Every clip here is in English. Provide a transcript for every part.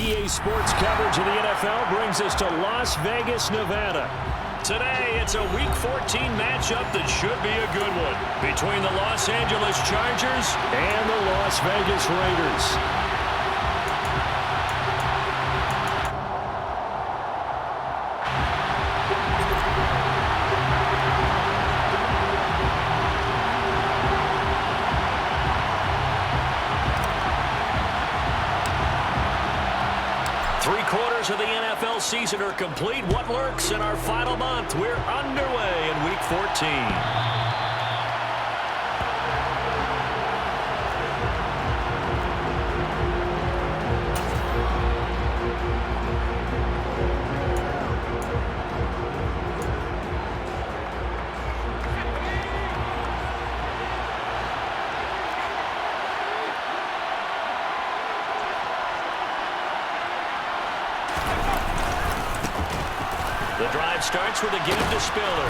EA Sports coverage of the NFL brings us to Las Vegas, Nevada. Today, it's a Week 14 matchup that should be a good one between the Los Angeles Chargers and the Las Vegas Raiders. 3/4 of the NFL season are complete. What lurks in our final month? We're underway in Week 14. The drive starts with a give to Spiller.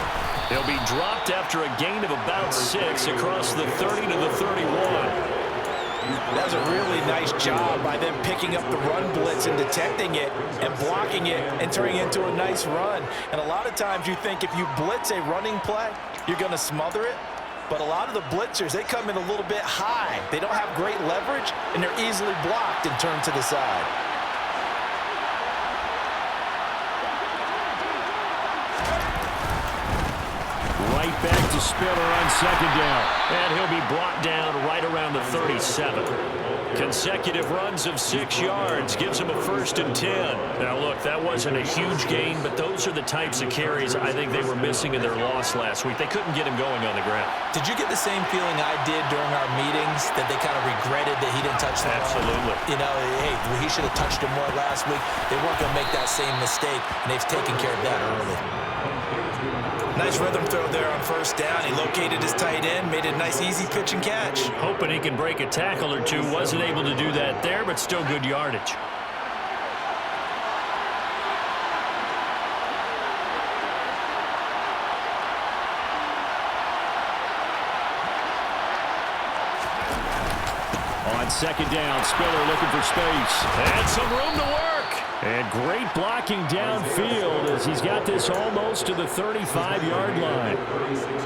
He'll be dropped after a gain of about 6 across the 30 to the 31. That was a really nice job by them picking up the run blitz and detecting it and blocking it and turning it into a nice run. And a lot of times you think if you blitz a running play, you're going to smother it. But a lot of the blitzers, they come in a little bit high. They don't have great leverage, and they're easily blocked and turned to the side. Right back to Spiller on second down. And he'll be brought down right around the 37. Consecutive runs of 6 yards gives him a 1st and 10. Now, look, that wasn't a huge gain, but those are the types of carries I think they were missing in their loss last week. They couldn't get him going on the ground. Did you get the same feeling I did during our meetings, that they kind of regretted that he didn't touch the ball? Absolutely. You know, hey, he should have touched him more last week. They weren't going to make that same mistake, and they've taken care of that early. Nice rhythm throw there on 1st down. He located his tight end, made a nice easy pitch and catch. Hoping he can break a tackle or two. Wasn't able to do that there, but still good yardage. On second down, Spiller looking for space. And some room to work. And great blocking downfield as he's got this almost to the 35-yard line.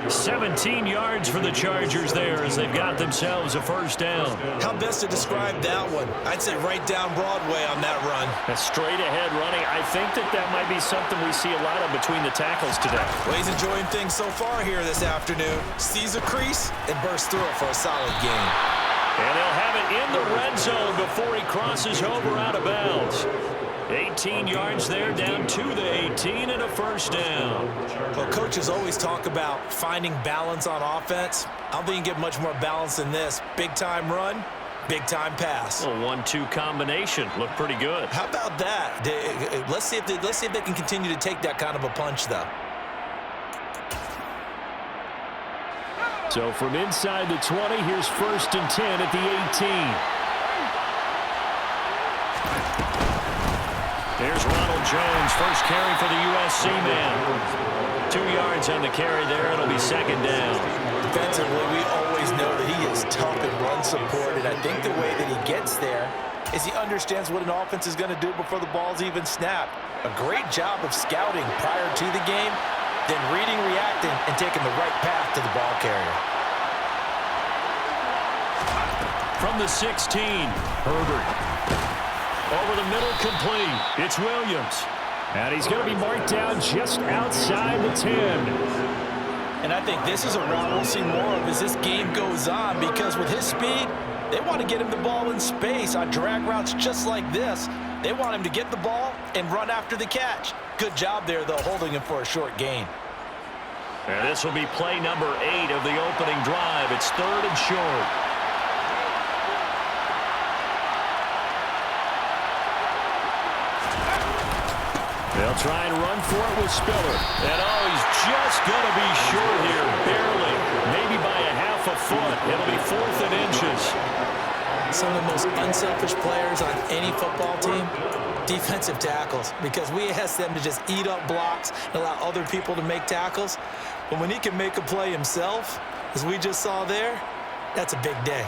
17 yards for the Chargers there as they've got themselves a 1st down. How best to describe that one? I'd say right down Broadway on that run. A straight-ahead running. I think that might be something we see a lot of between the tackles today. Well, he's enjoying things so far here this afternoon. Sees a crease and bursts through it for a solid gain. And they'll have it in the red zone before he crosses over out of bounds. 18 yards there, down to the 18 and a 1st down. Well, coaches always talk about finding balance on offense. I don't think you can get much more balance than this. Big-time run, big-time pass. A 1-2 combination. Looked pretty good. How about that? Let's see if they can continue to take that kind of a punch, though. So from inside the 20, here's 1st and 10 at the 18. There's Ronald Jones, first carry for the USC man. 2 yards on the carry there. It'll be 2nd down. Defensively, we always know that he is tough in run support, and I think the way that he gets there is he understands what an offense is going to do before the ball's even snapped. A great job of scouting prior to the game, then reading, reacting, and taking the right path to the ball carrier. From the 16, Herbert. Over the middle, complete. It's Williams. And he's going to be marked down just outside the 10. And I think this is a route we'll see more of as this game goes on, because with his speed, they want to get him the ball in space on drag routes just like this. They want him to get the ball and run after the catch. Good job there, though, holding him for a short gain. And this will be play number 8 of the opening drive. It's 3rd and short. They'll try and run for it with Spiller. And, he's just going to be short here, barely. Maybe by a half a foot. It'll be 4th and inches. Some of the most unselfish players on any football team, defensive tackles, because we ask them to just eat up blocks and allow other people to make tackles. But when he can make a play himself, as we just saw there, that's a big day.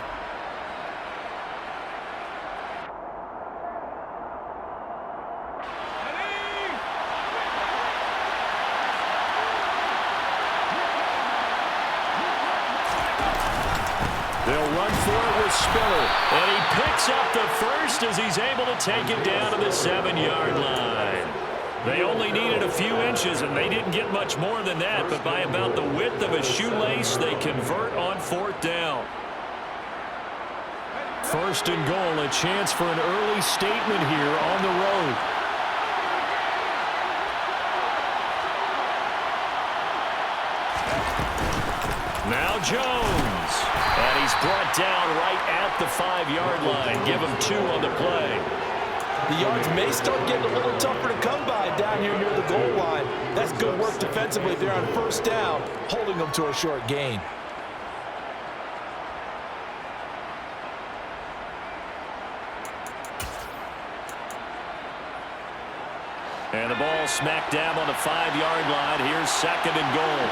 Spiller. And he picks up the first as he's able to take it down to the 7-yard line. They only needed a few inches, and they didn't get much more than that. But by about the width of a shoelace, they convert on 4th down. 1st and goal, a chance for an early statement here on the road. Now Jones. And he's brought down right at the 5-yard line. Give him 2 on the play. The yards may start getting a little tougher to come by down here near the goal line. That's good work defensively there on 1st down, holding them to a short gain. And the ball smack dab on the 5-yard line. Here's 2nd and goal.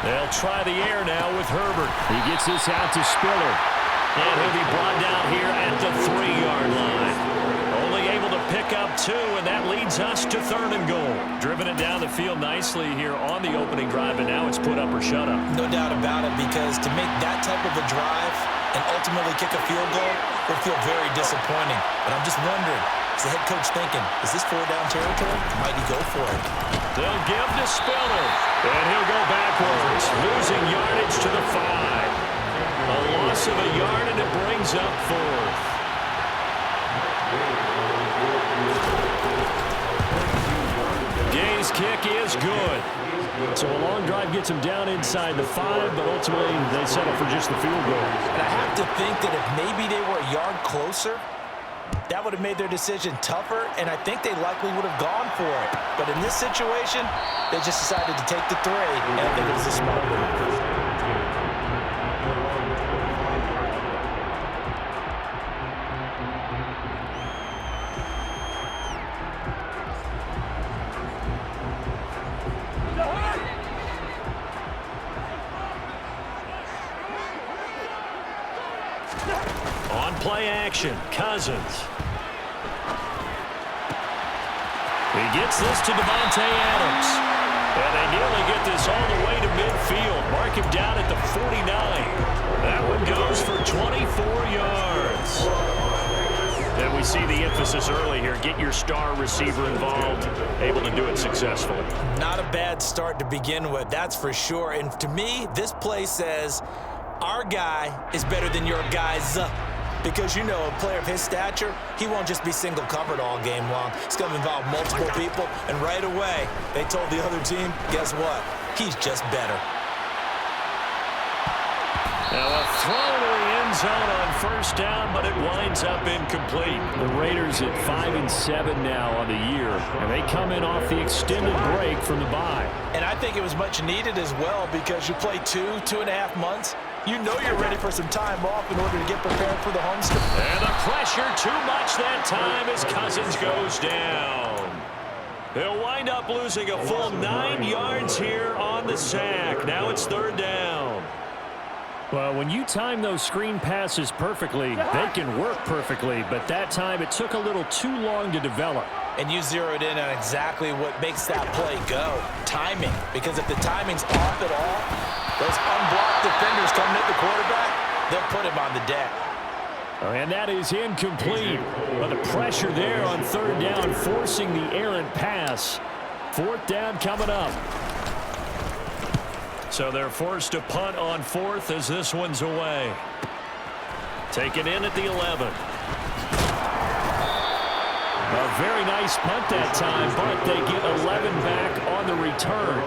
They'll try the air now with Herbert. He gets this out to Spiller. And he'll be brought down here at the 3-yard line. Only able to pick up 2, and that leads us to 3rd and goal. Driven it down the field nicely here on the opening drive, and now it's put up or shut up. No doubt about it, because to make that type of a drive and ultimately kick a field goal would feel very disappointing. But I'm just wondering, is the head coach thinking, is this 4-down territory? Might he go for it? They'll give to Spiller, and he'll go backwards, losing yardage to the 5. A loss of a yard, and it brings up 4th. Gay's kick is good. So a long drive gets him down inside the 5, but ultimately they settle for just the field goal. And I have to think that if maybe they were a yard closer, that would have made their decision tougher, and I think they likely would have gone for it. But in this situation, they just decided to take the 3, and I think it was a smart move. On play action, Cousins. He gets this to Devontae Adams. And they nearly get this all the way to midfield. Mark him down at the 49. That one goes for 24 yards. And we see the emphasis early here. Get your star receiver involved. Able to do it successfully. Not a bad start to begin with, that's for sure. And to me, this play says, our guy is better than your guys. Because, you know, a player of his stature, he won't just be single covered all game long. It's going to involve multiple people, and right away, they told the other team, guess what? He's just better. Now a throw to the end zone on 1st down, but it winds up incomplete. The Raiders at 5-7 now on the year, and they come in off the extended break from the bye. And I think it was much needed as well, because you play 2.5 months. You know you're ready for some time off in order to get prepared for the homestand. And the pressure too much that time as Cousins goes down. He'll wind up losing a full 9 yards here on the sack. Now it's 3rd down. Well, when you time those screen passes perfectly, they can work perfectly. But that time it took a little too long to develop. And you zeroed in on exactly what makes that play go. Timing. Because if the timing's off at all, those unblocked defenders coming at the quarterback, they'll put him on the deck. And that is incomplete. But the pressure there on 3rd down, forcing the errant pass. 4th down coming up. So they're forced to punt on 4th as this one's away. Taken in at the 11. A very nice punt that time, but they get 11 back on the return.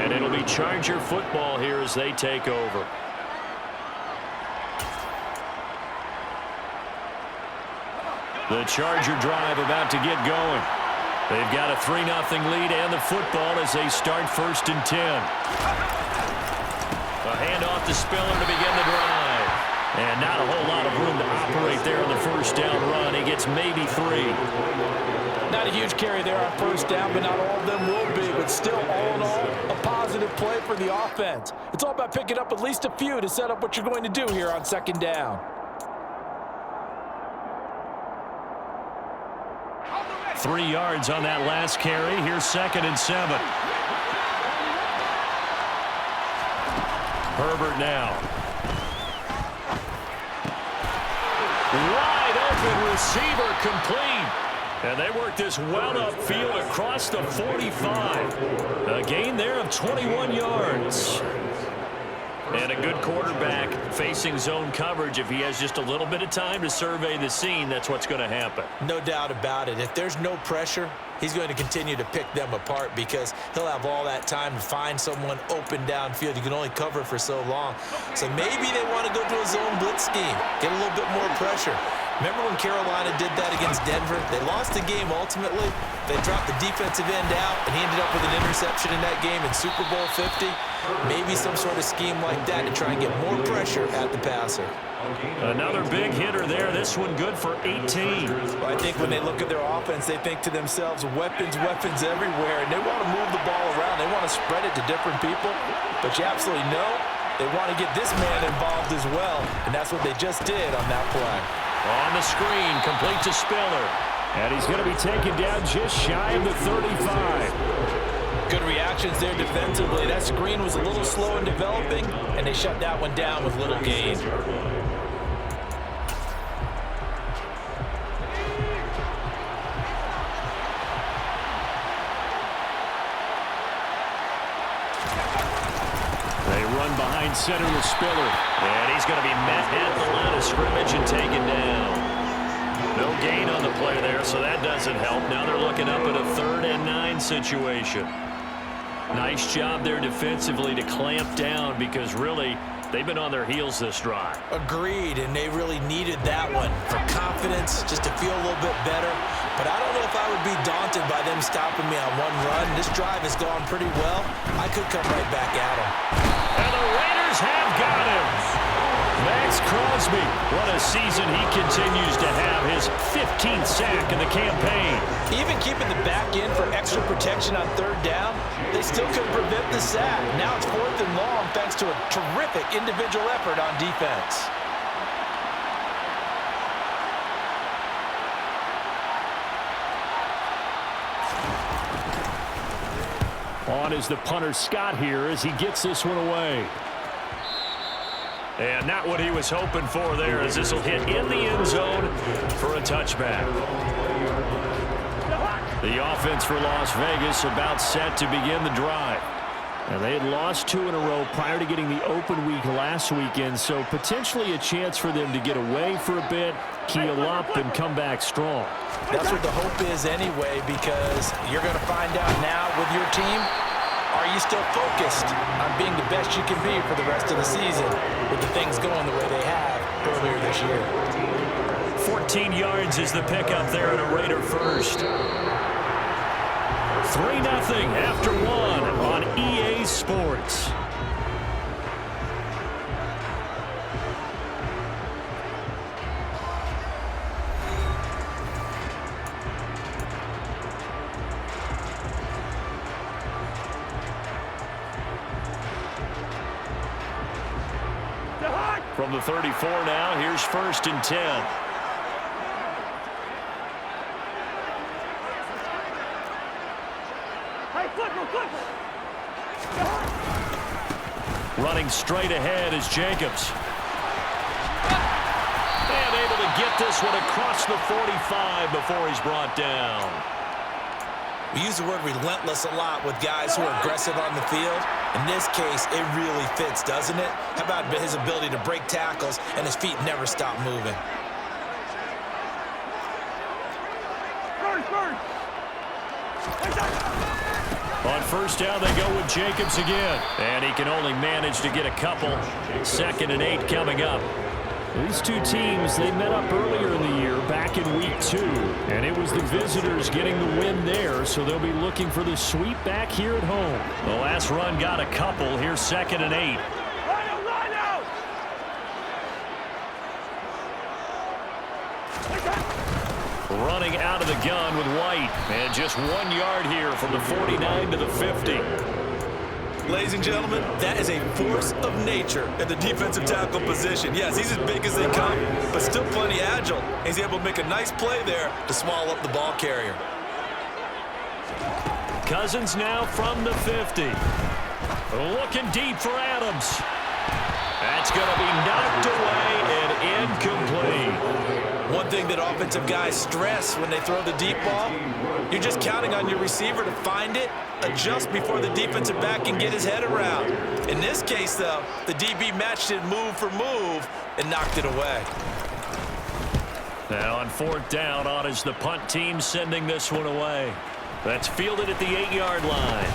And it'll be Charger football here as they take over. The Charger drive about to get going. They've got a 3-0 lead and the football as they start 1st and 10. A handoff to Spiller to begin the drive. And not a whole lot of room to operate there on the 1st down run. He gets maybe 3. Not a huge carry there on 1st down, but not all of them will be. But still, all in all, a positive play for the offense. It's all about picking up at least a few to set up what you're going to do here on 2nd down. 3 yards on that last carry. Here's 2nd and 7. Herbert now. Wide open receiver complete. And they work this well upfield across the 45. A gain there of 21 yards. And a good quarterback facing zone coverage. If he has just a little bit of time to survey the scene, that's what's going to happen. No doubt about it. If there's no pressure, he's going to continue to pick them apart because he'll have all that time to find someone open downfield. You can only cover for so long. So maybe they want to go to a zone blitz scheme, get a little bit more pressure. Remember when Carolina did that against Denver? They lost the game ultimately. They dropped the defensive end out, and he ended up with an interception in that game in Super Bowl 50. Maybe some sort of scheme like that to try and get more pressure at the passer. Another big hitter there. This one good for 18. Well, I think when they look at their offense, they think to themselves, weapons, weapons everywhere, and they want to move the ball around. They want to spread it to different people, but you absolutely know they want to get this man involved as well, and that's what they just did on that play. On the screen, complete to Spiller. And he's going to be taken down just shy of the 35. Good reactions there defensively. That screen was a little slow in developing, and they shut that one down with little gain. They run behind center with Spiller. And he's going to be met at the line of scrimmage and taken down. No gain on the play there, so that doesn't help. Now they're looking up at a 3rd and 9 situation. Nice job there defensively to clamp down because really they've been on their heels this drive. Agreed, and they really needed that one for confidence, just to feel a little bit better. But I don't know if I would be daunted by them stopping me on one run. This drive has gone pretty well. I could come right back at them. And the Raiders have got him. Max Crosby, what a season he continues to have, his 15th sack in the campaign. Even keeping the back end for extra protection on 3rd down, they still couldn't prevent the sack. Now it's 4th and long thanks to a terrific individual effort on defense. On is the punter Scott here as he gets this one away. And not what he was hoping for there as this will hit in the end zone for a touchback. The offense for Las Vegas about set to begin the drive. And they had lost 2 in a row prior to getting the open week last weekend, so potentially a chance for them to get away for a bit, keel up, and come back strong. That's what the hope is anyway, because you're going to find out now with your team, are you still focused on being the best you can be for the rest of the season with the things going the way they have earlier this year? 14 yards is the pickup there in a Raider first. 3-0 after 1 on EA Sports. From the 34 now, here's 1st and 10. Running straight ahead is Jacobs. And able to get this one across the 45 before he's brought down. We use the word relentless a lot with guys who are aggressive on the field. In this case, it really fits, doesn't it? How about his ability to break tackles and his feet never stop moving? On 1st down, they go with Jacobs again. And he can only manage to get a couple. 2nd and 8 coming up. These two teams, they met up earlier in the year, back in week 2. And it was the visitors getting the win there, so they'll be looking for the sweep back here at home. The last run got a couple. Here's 2nd and 8. Running out of the gun with White. And just 1 yard here from the 49 to the 50. Ladies and gentlemen, that is a force of nature in the defensive tackle position. Yes, he's as big as they come, but still plenty agile. He's able to make a nice play there to swallow up the ball carrier. Cousins now from the 50. Looking deep for Adams. That's going to be knocked away and incomplete. One thing that offensive guys stress when they throw the deep ball, you're just counting on your receiver to find it, adjust before the defensive back can get his head around. In this case, though, the DB matched it move for move and knocked it away. Now on fourth down, on is the punt team sending this one away. That's fielded at the 8-yard line.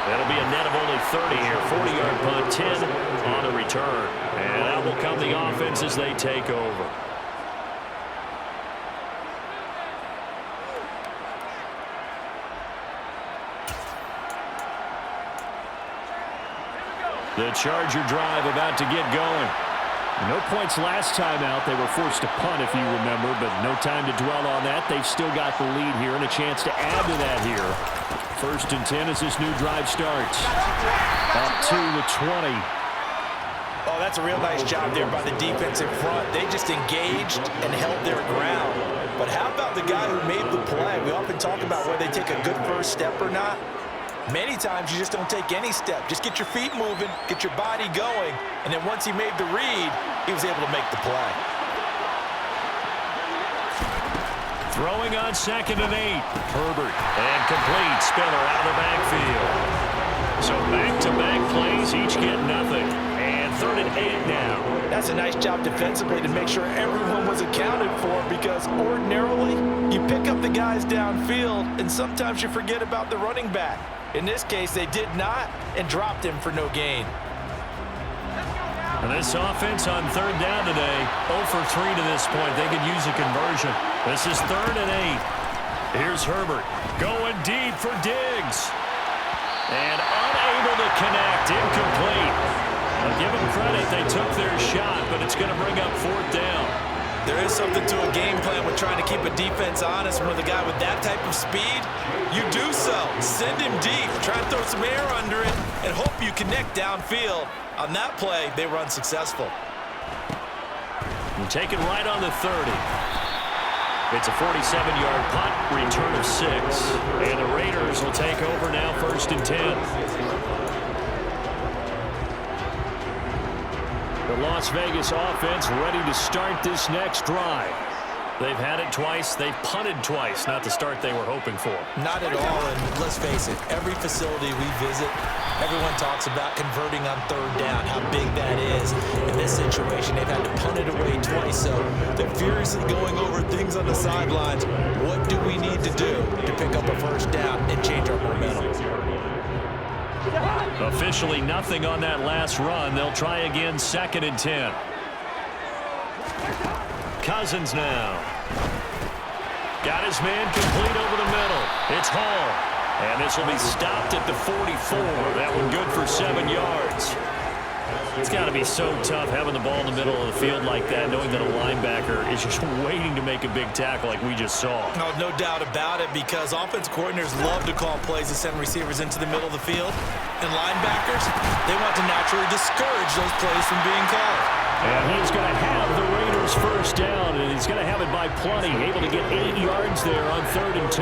That'll be a net of only 30 here. 40-yard punt, 10 on the return. And out will come the offense as they take over. The Charger drive about to get going. No points last time out. They were forced to punt, if you remember, but no time to dwell on that. They've still got the lead here and a chance to add to that here. First and 10 as this new drive starts. Up to the 20. Oh, that's a real nice job there by the defensive front. They just engaged and held their ground. But how about the guy who made the play? We often talk about whether they take a good first step or not. Many times you just don't take any step. Just get your feet moving, get your body going, and then once he made the read, he was able to make the play. Throwing on 2nd and 8. Herbert. And complete. Spiller out of the backfield. So back-to-back plays, each get nothing. And 3rd and 8 now. That's a nice job defensively to make sure everyone was accounted for, because ordinarily you pick up the guys downfield and sometimes you forget about the running back. In this case, they did not and dropped him for no gain. And this offense on 3rd down today, 0 for 3 to this point. They could use a conversion. This is 3rd and 8. Here's Herbert going deep for Diggs. And unable to connect, incomplete. Now give them credit, they took their shot, but it's going to bring up 4th down. There is something to a game plan with trying to keep a defense honest. When with a guy with that type of speed, you do so. Send him deep, try and throw some air under it, and hope you connect downfield. On that play, they were unsuccessful. And take it right on the 30. It's a 47-yard punt, return of 6. And the Raiders will take over now, 1st and 10. The Las Vegas offense ready to start this next drive. They've had it twice. They've punted twice. Not the start they were hoping for. Not at all, and let's face it, every facility we visit, everyone talks about converting on 3rd down, how big that is. In this situation, they've had to punt it away twice, so they're furiously going over things on the sidelines. What do we need to do to pick up a 1st down and change our momentum? Officially nothing on that last run. They'll try again, 2nd and 10. Cousins now. Got his man complete over the middle. It's Hall. And this will be stopped at the 44. That one good for 7 yards. It's got to be so tough having the ball in the middle of the field like that, knowing that a linebacker is just waiting to make a big tackle like we just saw. No doubt about it, because offense coordinators love to call plays to send receivers into the middle of the field. And linebackers, they want to naturally discourage those plays from being called. And he's going to have the Raiders 1st down, and he's going to have it by plenty. Able to get 8 yards there on 3rd and 2.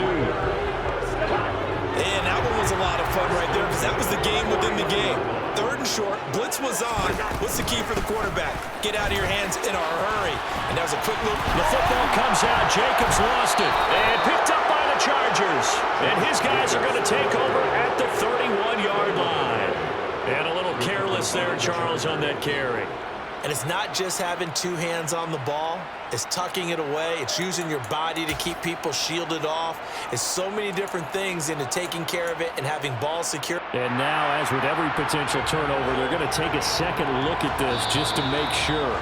And that one was a lot of fun right there, because that was the game within the game. 3rd and short, blitz was on. What's the key for the quarterback? Get out of your hands in a hurry. And that was a quick look. The football comes out. Jacobs lost it. And picked up by the Chargers. And his guys are going to take over at the 31-yard line. And a little careless there, Charles, on that carry. And it's not just having 2 hands on the ball. It's tucking it away. It's using your body to keep people shielded off. It's so many different things into taking care of it and having ball secure. And now, as with every potential turnover, they're going to take a second look at this just to make sure.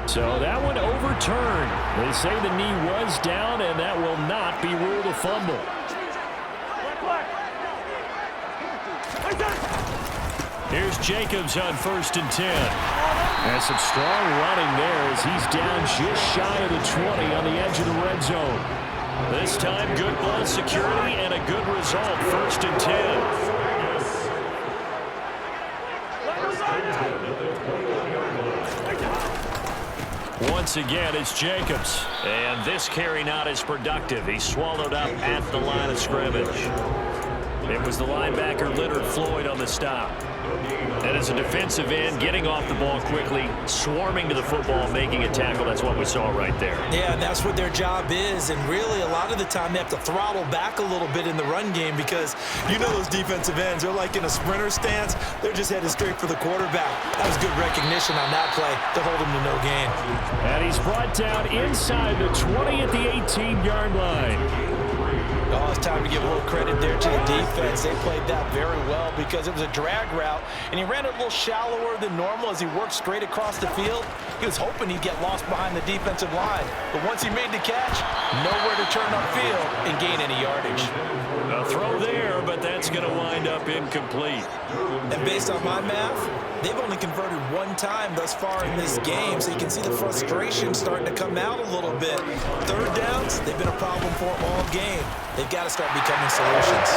So that one overturned. They say the knee was down, and that will not be ruled a fumble. Here's Jacobs on 1st and 10. And some strong running there as he's down just shy of the 20 on the edge of the red zone. This time, good ball security and a good result, 1st and 10. Once again, it's Jacobs. And this carry not as productive. He's swallowed up at the line of scrimmage. It was the linebacker Leonard Floyd on the stop. And as a defensive end, getting off the ball quickly, swarming to the football, making a tackle. That's what we saw right there. Yeah, and that's what their job is. And really, a lot of the time, they have to throttle back a little bit in the run game because you know those defensive ends, they're like in a sprinter stance. They're just headed straight for the quarterback. That was good recognition on that play to hold him to no gain. And he's brought down inside the 20 at the 18-yard line. Oh, it's time to give a little credit there to the defense. They played that very well because it was a drag route, and he ran it a little shallower than normal as he worked straight across the field. He was hoping he'd get lost behind the defensive line, but once he made the catch, nowhere to turn upfield and gain any yardage. A throw there, but that's going to wind up incomplete. And based on my math, they've only converted one time thus far in this game, so you can see the frustration starting to come out a little bit. Third downs, they've been a problem for them all game. They've got to start becoming solutions.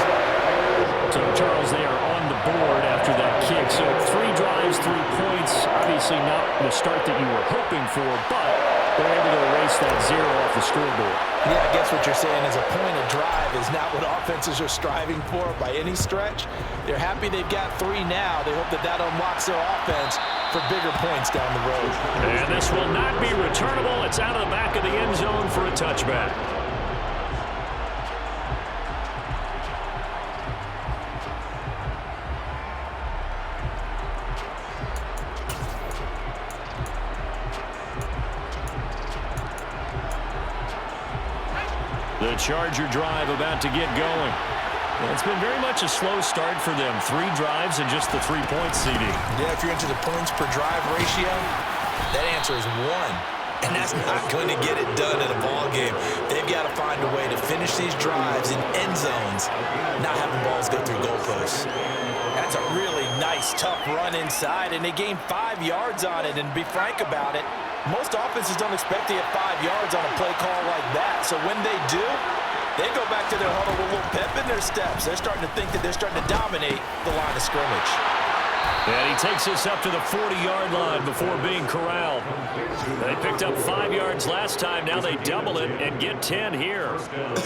So, Charles, they are on the board after that kick. So 3 drives, 3 points. Obviously not the start that you were hoping for, but they're able to erase that 0 off the scoreboard. Yeah, I guess what you're saying is a point of drive is not what offenses are striving for by any stretch. They're happy they've got 3 now. They hope that that unlocks their offense for bigger points down the road. And this will not be returnable. It's out of the back of the end zone for a touchback. The Charger drive about to get going. It's been very much a slow start for them. 3 drives and just the 3 points, CD. Yeah, if you're into the points per drive ratio, that answer is 1. And that's not going to get it done in a ball game. They've got to find a way to finish these drives in end zones, not having balls go through goalposts. That's a really nice, tough run inside, and they gained 5 yards on it. And to be frank about it, most offenses don't expect to get 5 yards on a play call like that. So when they do, they go back to their huddle with a little pep in their steps. They're starting to think that they're starting to dominate the line of scrimmage. And he takes us up to the 40-yard line before being corralled. They picked up 5 yards last time. Now they double it and get 10 here.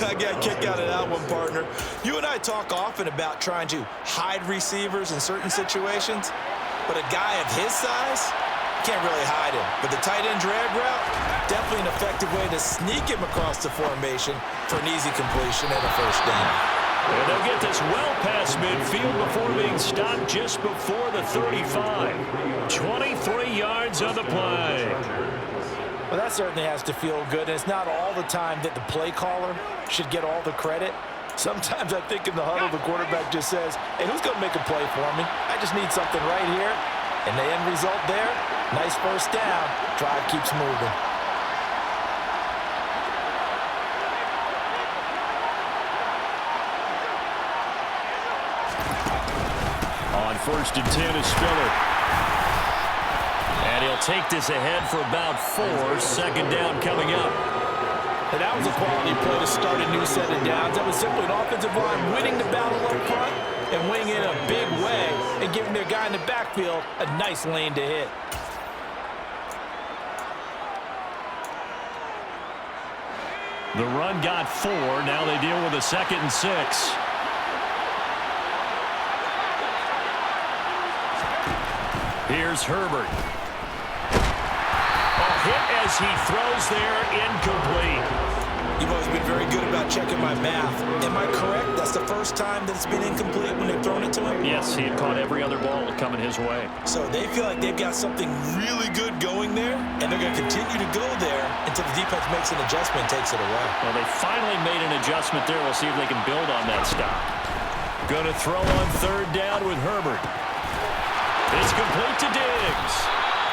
I got a kick out of that one, partner. You and I talk often about trying to hide receivers in certain situations, but a guy of his size can't really hide him. But the tight end drag route, definitely an effective way to sneak him across the formation for an easy completion and a first down. And they'll get this well past midfield before being stopped just before the 35. 23 yards on the play. Well, that certainly has to feel good. And it's not all the time that the play caller should get all the credit. Sometimes I think in the huddle, the quarterback just says, hey, who's going to make a play for me? I just need something right here. And the end result there, nice first down. Drive keeps moving. On 1st and 10 is Spiller. And he'll take this ahead for about 4. 2nd down coming up. And that was a quality play to start a new set of downs. That was simply an offensive line winning the battle up front and winning in a big way and giving their guy in the backfield a nice lane to hit. The run got 4. Now they deal with a 2nd and 6. Here's Herbert. A hit as he throws there, incomplete. You've always been very good about checking my math. Am I correct? That's the first time that it's been incomplete when they've thrown it to him? Yes, he had caught every other ball coming his way. So they feel like they've got something really good going there, and they're going to continue to go there until the defense makes an adjustment and takes it away. Well, they finally made an adjustment there. We'll see if they can build on that stop. Going to throw on 3rd down with Herbert. It's complete to Diggs.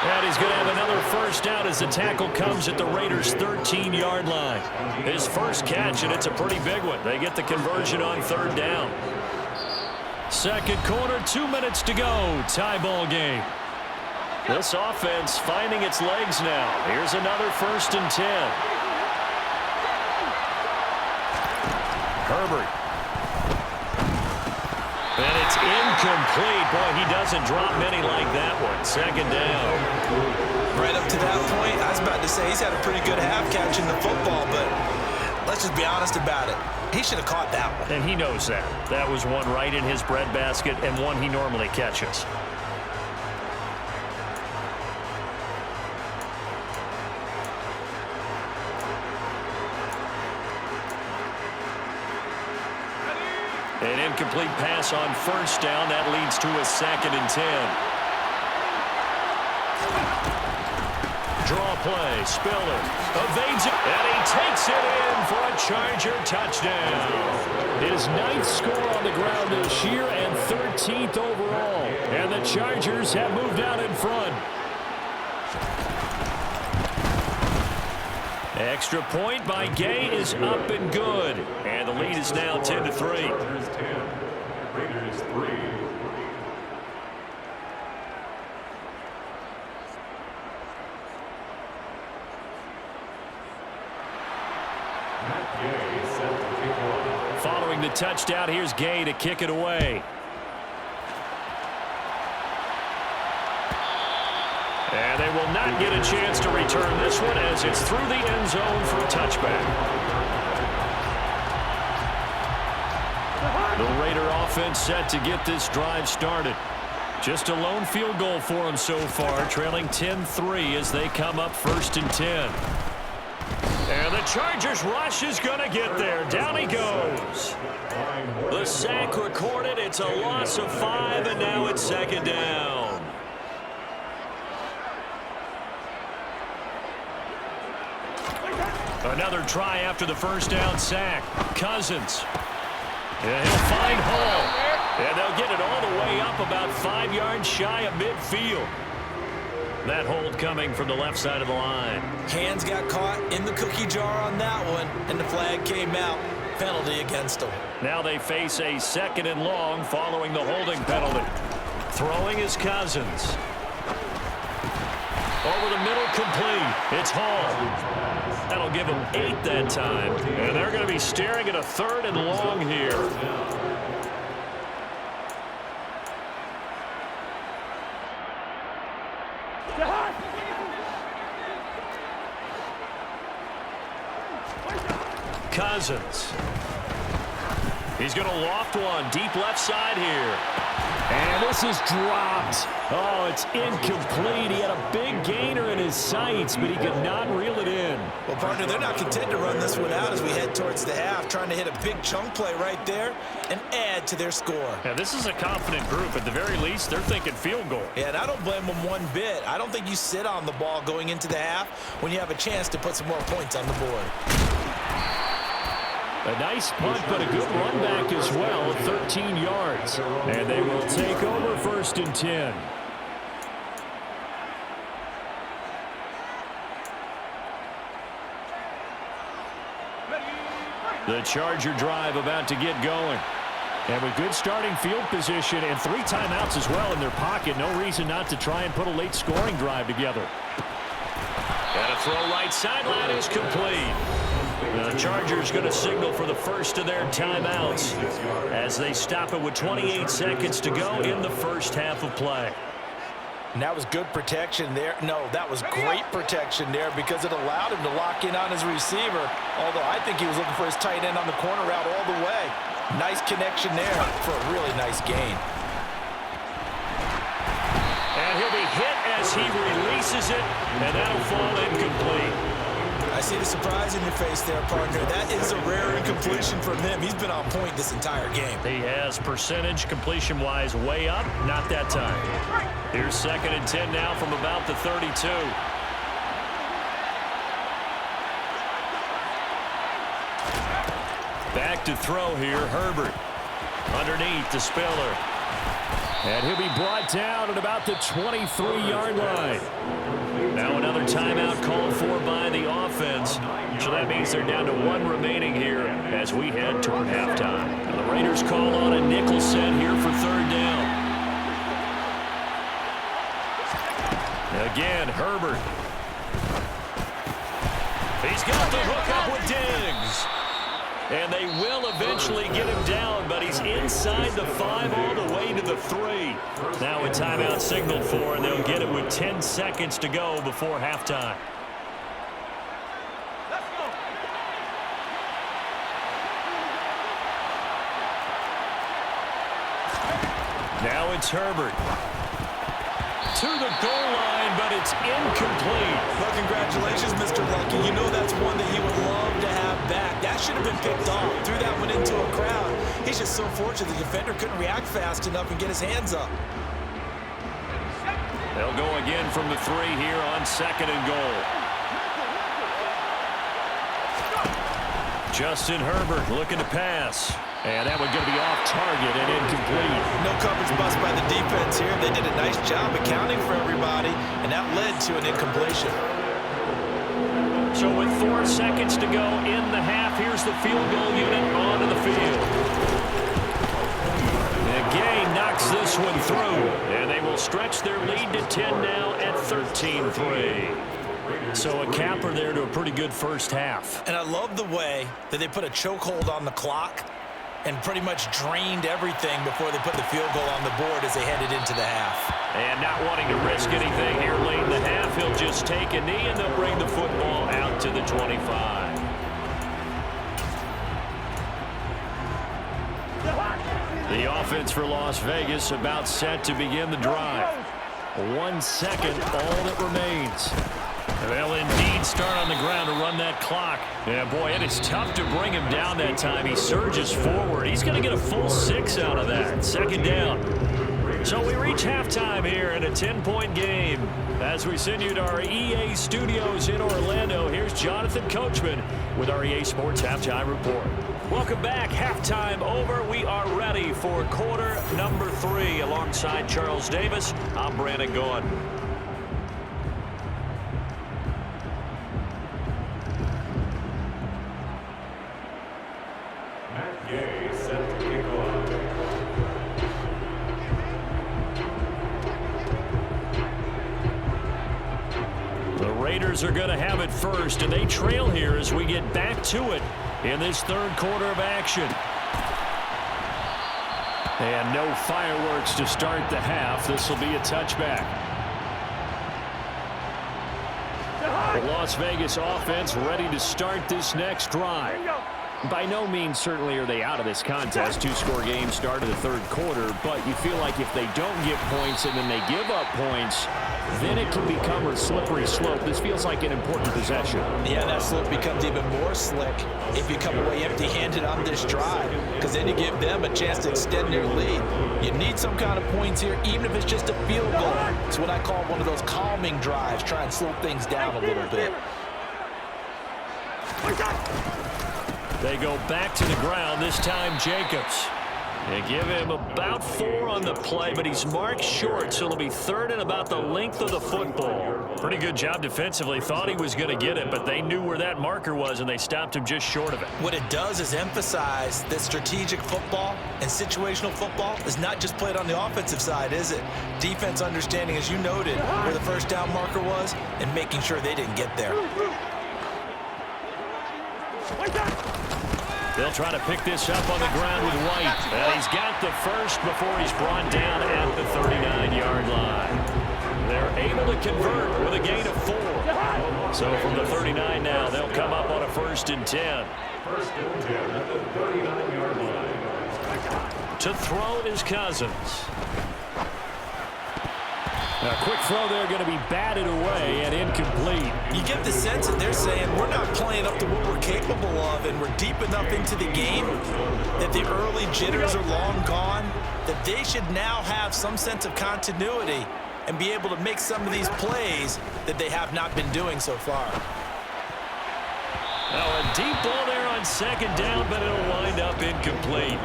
And he's going to have another first down as the tackle comes at the Raiders' 13-yard line. His first catch, and it's a pretty big one. They get the conversion on 3rd down. 2nd quarter, 2 minutes to go. Tie ball game. This offense finding its legs now. Here's another 1st and 10. Herbert. And it's incomplete. Boy, he doesn't drop many like that one. Second down. Right up to that point, I was about to say he's had a pretty good half catching the football, but let's just be honest about it. He should have caught that one. And he knows that. That was one right in his breadbasket and one he normally catches. An incomplete pass on first down. That leads to a 2nd and 10. Draw play. Spiller evades it, and he takes it in for a Charger touchdown. His 9th score on the ground this year and 13th overall. And the Chargers have moved out in front. Extra point by Gay is up and good. And the lead is now 10-3. Raiders 3. Following the touchdown, here's Gay to kick it away. And they will not get a chance to return this one as it's through the end zone for a touchback. The Raider offense set to get this drive started. Just a lone field goal for them so far, trailing 10-3 as they come up 1st and 10. And the Chargers rush is going to get there. Down he goes. The sack recorded. It's a loss of 5, and now it's 2nd down. Another try after the first down sack. Cousins. And he'll find Hall. And they'll get it all the way up about 5 yards shy of midfield. That hold coming from the left side of the line. Hands got caught in the cookie jar on that one, and the flag came out. Penalty against them. Now they face a 2nd and long following the holding penalty. Throwing is Cousins. Over the middle, complete. It's Hall. That'll give them 8 that time. And they're going to be staring at a 3rd and long here. Cousins. He's going to loft one deep left side here. And this is dropped. Oh, it's incomplete. He had a big gainer in his sights, but he could not reel it in. Well, partner, they're not content to run this one out as we head towards the half, trying to hit a big chunk play right there and add to their score. Yeah, this is a confident group. At the very least, they're thinking field goal. Yeah, and I don't blame them one bit. I don't think you sit on the ball going into the half when you have a chance to put some more points on the board. A nice punt, but a good run back as well, 13 yards. And they will take over 1st and 10. The Charger drive about to get going. And with good starting field position and 3 timeouts as well in their pocket, no reason not to try and put a late scoring drive together. And a throw right sideline is complete. The Chargers going to signal for the first of their timeouts as they stop it with 28 seconds to go in the first half of play. And that was good protection there. No, that was great protection there because it allowed him to lock in on his receiver, although I think he was looking for his tight end on the corner route all the way. Nice connection there for a really nice gain. And he'll be hit as he releases it, and that'll fall incomplete. I see the surprise in your face there, partner. That is a rare incompletion from him. He's been on point this entire game. He has percentage completion-wise way up, not that time. Here's 2nd and 10 now from about the 32. Back to throw here, Herbert. Underneath to Spiller. And he'll be brought down at about the 23-yard line. Now another timeout called for by the offense. So that means they're down to 1 remaining here as we head toward halftime. And the Raiders call on a nickel set here for 3rd down. Again, Herbert. He's got the hook up with Diggs. And they will eventually get him down, but he's inside the 5 all the way to the 3. Now a timeout signaled for, and they'll get it with 10 seconds to go before halftime. Now it's Herbert. To the goal line, but it's incomplete. Well, congratulations, Mr. Lucky. You know that's one that you would love to have back. That should have been picked off. Threw that one into a crowd. He's just so fortunate the defender couldn't react fast enough and get his hands up. They'll go again from the 3 here on 2nd and goal. Justin Herbert looking to pass. And that one's going to be off target and incomplete. No coverage bust by the defense here. They did a nice job accounting for everybody, and that led to an incompletion. So with 4 seconds to go in the half, here's the field goal unit onto the field. Gay knocks this one through, and they will stretch their lead to 10 now at 13-3. So a capper there to a pretty good first half. And I love the way that they put a chokehold on the clock and pretty much drained everything before they put the field goal on the board as they headed into the half. And not wanting to risk anything here late in the half, he'll just take a knee, and they'll bring the football out to the 25. The offense for Las Vegas about set to begin the drive. 1 second, all that remains. They'll indeed start on the ground to run that clock. Yeah, boy, it is tough to bring him down that time. He surges forward. He's going to get a full 6 out of that. 2nd down. So we reach halftime here in a 10-point game. As we send you to our EA studios in Orlando, here's Jonathan Coachman with our EA Sports Halftime Report. Welcome back. Halftime over. We are ready for quarter number 3. Alongside Charles Davis, I'm Brandon Gordon. Raiders are going to have it first, and they trail here as we get back to it in this 3rd quarter of action. And no fireworks to start the half. This will be a touchback. The Las Vegas offense ready to start this next drive. By no means certainly are they out of this contest. 2-score game start of the 3rd quarter, but you feel like if they don't get points and then they give up points, then it can become a slippery slope. This feels like an important possession. Yeah, that slope becomes even more slick if you come away empty-handed on this drive, because then you give them a chance to extend their lead. You need some kind of points here, even if it's just a field goal. It's what I call one of those calming drives. Try and slow things down a little bit. They go back to the ground, this time Jacobs. They give him about 4 on the play, but he's marked short, so it'll be 3rd and about the length of the football. Pretty good job defensively. Thought he was going to get it, but they knew where that marker was, and they stopped him just short of it. What it does is emphasize that strategic football and situational football is not just played on the offensive side, is it? Defense understanding, as you noted, where the first down marker was and making sure they didn't get there. They'll try to pick this up on the ground with White. And he's got the first before he's brought down at the 39-yard line. They're able to convert with a gain of 4. So from the 39 now, they'll come up on a 1st and 10. 1st and 10 at the 39-yard line. To throw is Cousins. A quick throw there going to be batted away and incomplete. You get the sense that they're saying we're not playing up to what we're capable of, and we're deep enough into the game that the early jitters are long gone, that they should now have some sense of continuity and be able to make some of these plays that they have not been doing so far. Now a deep ball there on 2nd down, but it'll wind up incomplete.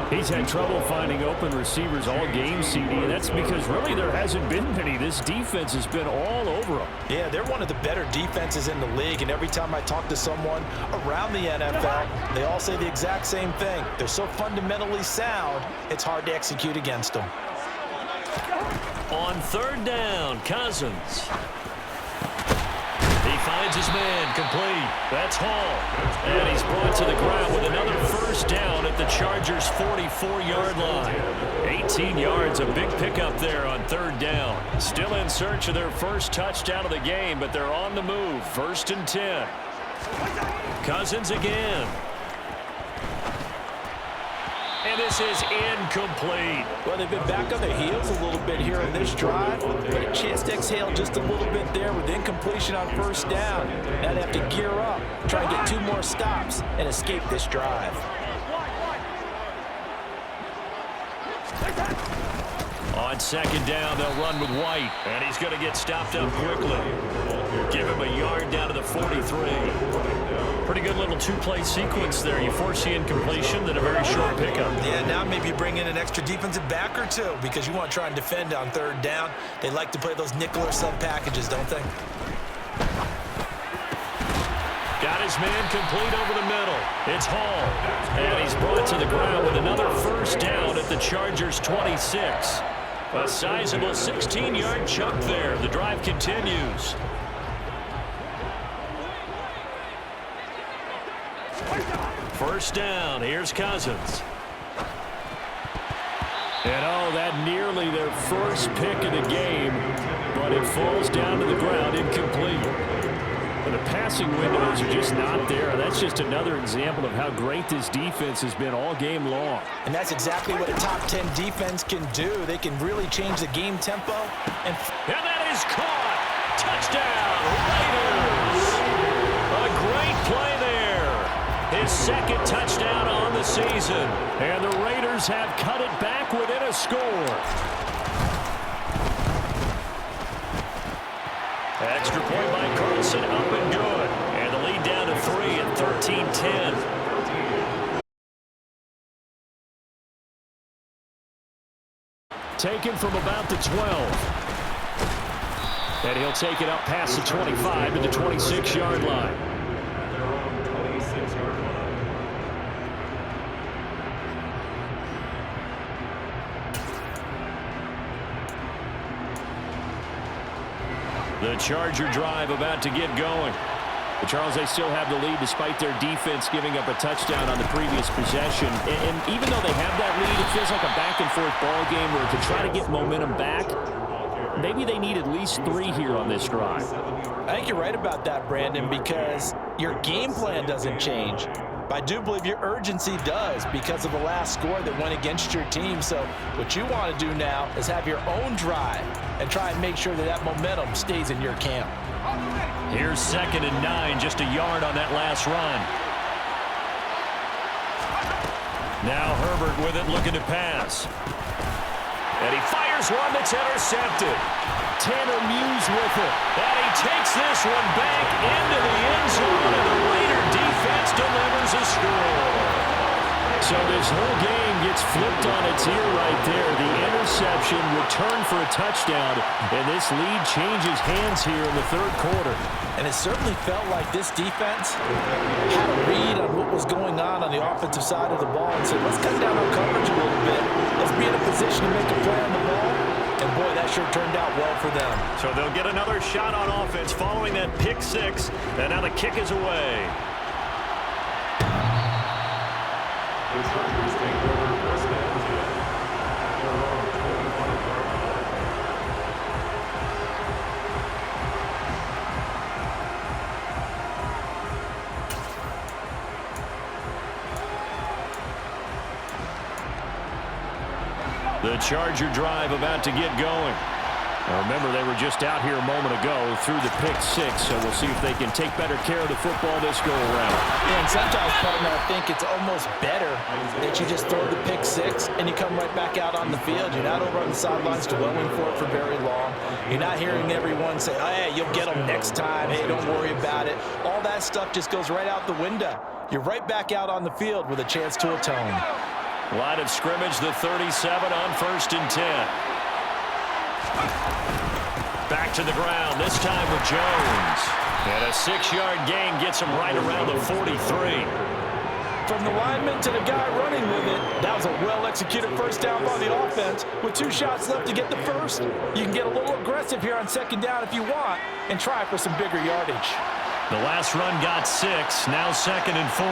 He's had trouble finding open receivers all game, CD, and that's because really there hasn't been many. This defense has been all over them. Yeah, they're one of the better defenses in the league, and every time I talk to someone around the NFL, they all say the exact same thing. They're so fundamentally sound, it's hard to execute against them. On 3rd down, Cousins. He finds Finds his man, complete. That's Hall. And he's brought to the ground with another first down at the Chargers' 44-yard line. 18 yards, a big pickup there on third down. Still in search of their first touchdown of the game, but they're on the move. 1st and 10. Cousins again. And this is incomplete. Well, they've been back on their heels a little bit here in this drive, but a chance to exhale just a little bit there with incompletion on first down. Now they have to gear up, try and get 2 more stops, and escape this drive. On 2nd down, they'll run with White, and he's going to get stopped up quickly. Give him a yard down to the 43. Pretty good little 2-play sequence there. You force the incompletion, then a very short pickup. Yeah, now maybe you bring in an extra defensive back or 2 because you want to try and defend on 3rd down. They like to play those nickel or sub packages, don't they? Got his man complete over the middle. It's Hall. And he's brought to the ground with another first down at the Chargers' 26. A sizable 16-yard chunk there. The drive continues. First down. Here's Cousins. And that nearly their first pick of the game, but it falls down to the ground incomplete. The passing windows are just not there. That's just another example of how great this defense has been all game long. And that's exactly what a top 10 defense can do. They can really change the game tempo. And that is caught. Touchdown, Raiders. A great play there. His 2nd touchdown on the season. And the Raiders have cut it back within a score. Extra point by Carlson, up and good. And the lead down to 3 at 13-10. Taken from about the 12. And he'll take it up past the 25 to the 26-yard line. The Charger drive about to get going. But Charles, they still have the lead despite their defense giving up a touchdown on the previous possession. And even though they have that lead, it feels like a back-and-forth ball game where to try to get momentum back, maybe they need at least 3 here on this drive. I think you're right about that, Brandon, because your game plan doesn't change. But I do believe your urgency does because of the last score that went against your team. So what you want to do now is have your own drive and try and make sure that that momentum stays in your camp. Here's 2nd and 9, just a yard on that last run. Now Herbert with it, looking to pass. And he fires one that's intercepted. Tanner Muse with it. And he takes this one back into the end zone, and the Raider defense delivers a score. So this whole game gets flipped on its ear right there. The interception returned for a touchdown, and this lead changes hands here in the 3rd quarter. And it certainly felt like this defense had a read on what was going on the offensive side of the ball and said, let's cut down on coverage a little bit. Let's be in a position to make a play on the ball. And, boy, that sure turned out well for them. So they'll get another shot on offense following that pick 6, and now the kick is away. The Chargers take over 1st and 10. Their own 21-yard line. The Charger drive about to get going. Now remember, they were just out here a moment ago through the pick 6, so we'll see if they can take better care of the football this go-around. Yeah, and sometimes, partner, I think it's almost better that you just throw the pick 6 and you come right back out on the field. You're not over on the sidelines dwelling for it for very long. You're not hearing everyone say, oh, hey, you'll get them next time. Hey, don't worry about it. All that stuff just goes right out the window. You're right back out on the field with a chance to atone. Line of scrimmage, the 37 on 1st and 10. Back to the ground, this time with Jones. And a 6-yard gain gets him right around the 43. From the lineman to the guy running with it, that was a well-executed first down by the offense. With 2 shots left to get the first, you can get a little aggressive here on 2nd down if you want and try for some bigger yardage. The last run got 6. Now 2nd and 4.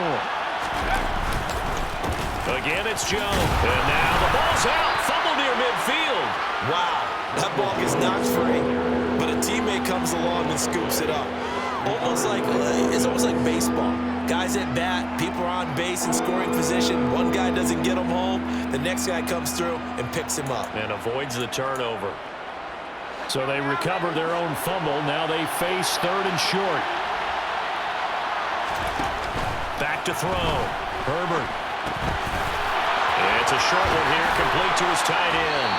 Again, it's Jones. And now the ball's out. Fumble near midfield. Wow, that ball gets knocked free, but a teammate comes along and scoops it up. It's almost like baseball. Guys at bat, people are on base in scoring position. One guy doesn't get him home. The next guy comes through and picks him up. And avoids the turnover. So they recover their own fumble. Now they face 3rd and short. Back to throw. Herbert. It's a short one here, complete to his tight end.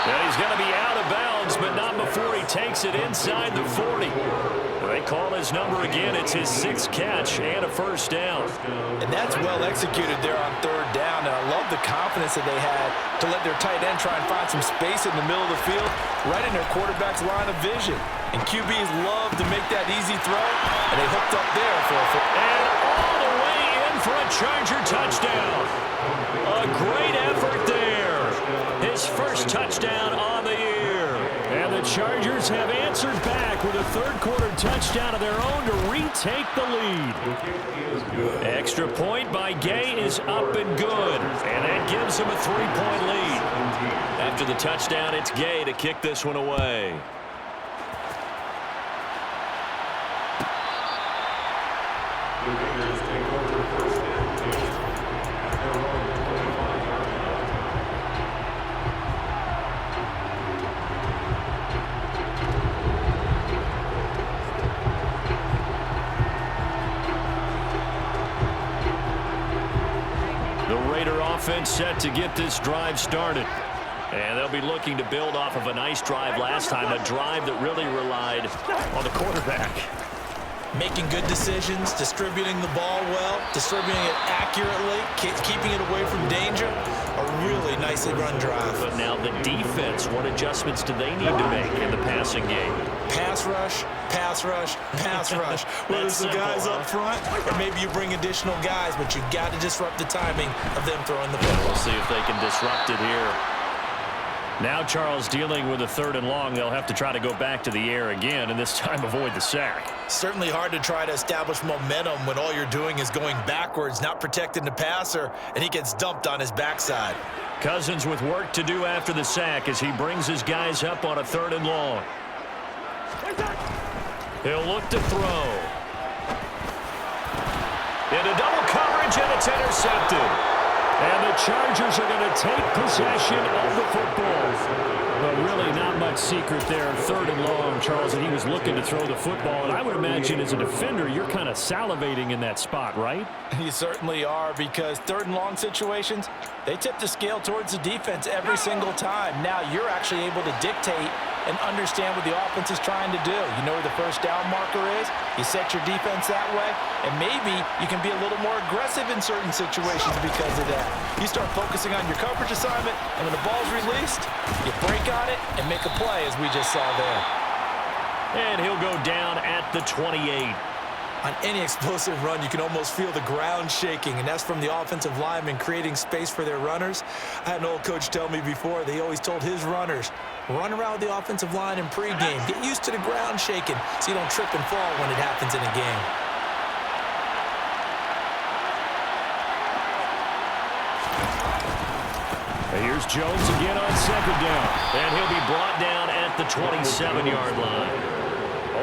And he's going to be out of bounds, but not before he takes it inside the 40. They call his number again. It's his 6th catch and a first down. And that's well executed there on 3rd down, and I love the confidence that they had to let their tight end try and find some space in the middle of the field, right in their quarterback's line of vision. And QBs love to make that easy throw, and they hooked up there for a and all the way in for a Charger touchdown. A great effort there. His first touchdown on the year. And the Chargers have answered back with a 3rd quarter touchdown of their own to retake the lead. Extra point by Gay is up and good. And that gives him a 3-point lead. After the touchdown, it's Gay to kick this one away. The Raiders take over 1st and 10 at their own 25-yard line. The Raider offense set to get this drive started. And they'll be looking to build off of a nice drive last time, a drive that really relied on the quarterback. making good decisions, distributing the ball well, distributing it accurately, keeping it away from danger. A really nicely run drive. But now the defense, what adjustments do they need to make in the passing game? Pass rush, pass rush, pass rush. Whether it's the guys up front, or maybe you bring additional guys, but you got to disrupt the timing of them throwing the ball. We'll see if they can disrupt it here. Now Charles dealing with a 3rd and long. They'll have to try to go back to the air again, and this time avoid the sack. Certainly hard to try to establish momentum when all you're doing is going backwards, not protecting the passer, and he gets dumped on his backside. Cousins with work to do after the sack as he brings his guys up on a 3rd and long. He'll look to throw. Into double coverage, and it's intercepted. And the Chargers are going to take possession of the football. But really not much secret there. 3rd and long, Charles, and he was looking to throw the football. And I would imagine as a defender, you're kind of salivating in that spot, right? You certainly are, because 3rd and long situations, they tip the scale towards the defense every single time. Now you're actually able to dictate and understand what the offense is trying to do. You know where the first down marker is. You set your defense that way, and maybe you can be a little more aggressive in certain situations because of that. You start focusing on your coverage assignment, and when the ball's released, you break on it and make a play, as we just saw there. And he'll go down at the 28. On any explosive run, you can almost feel the ground shaking, and that's from the offensive linemen creating space for their runners. I had an old coach tell me before, they always told his runners, run around with the offensive line in pregame. Get used to the ground shaking so you don't trip and fall when it happens in a game. And here's Jones again on 2nd down. And he'll be brought down at the 27-yard line.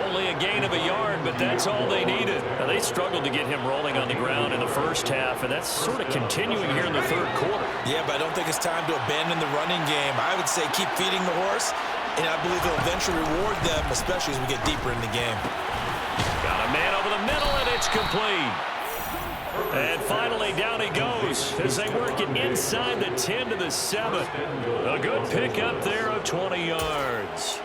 Only a gain of a yard, but that's all they needed. Now, they struggled to get him rolling on the ground in the first half, and that's sort of continuing here in the 3rd quarter. Yeah, but I don't think it's time to abandon the running game. I would say keep feeding the horse, and I believe it'll eventually reward them, especially as we get deeper in the game. Got a man over the middle, and it's complete. And finally, down he goes as they work it inside the 10 to the 7. A good pickup there of 20 yards.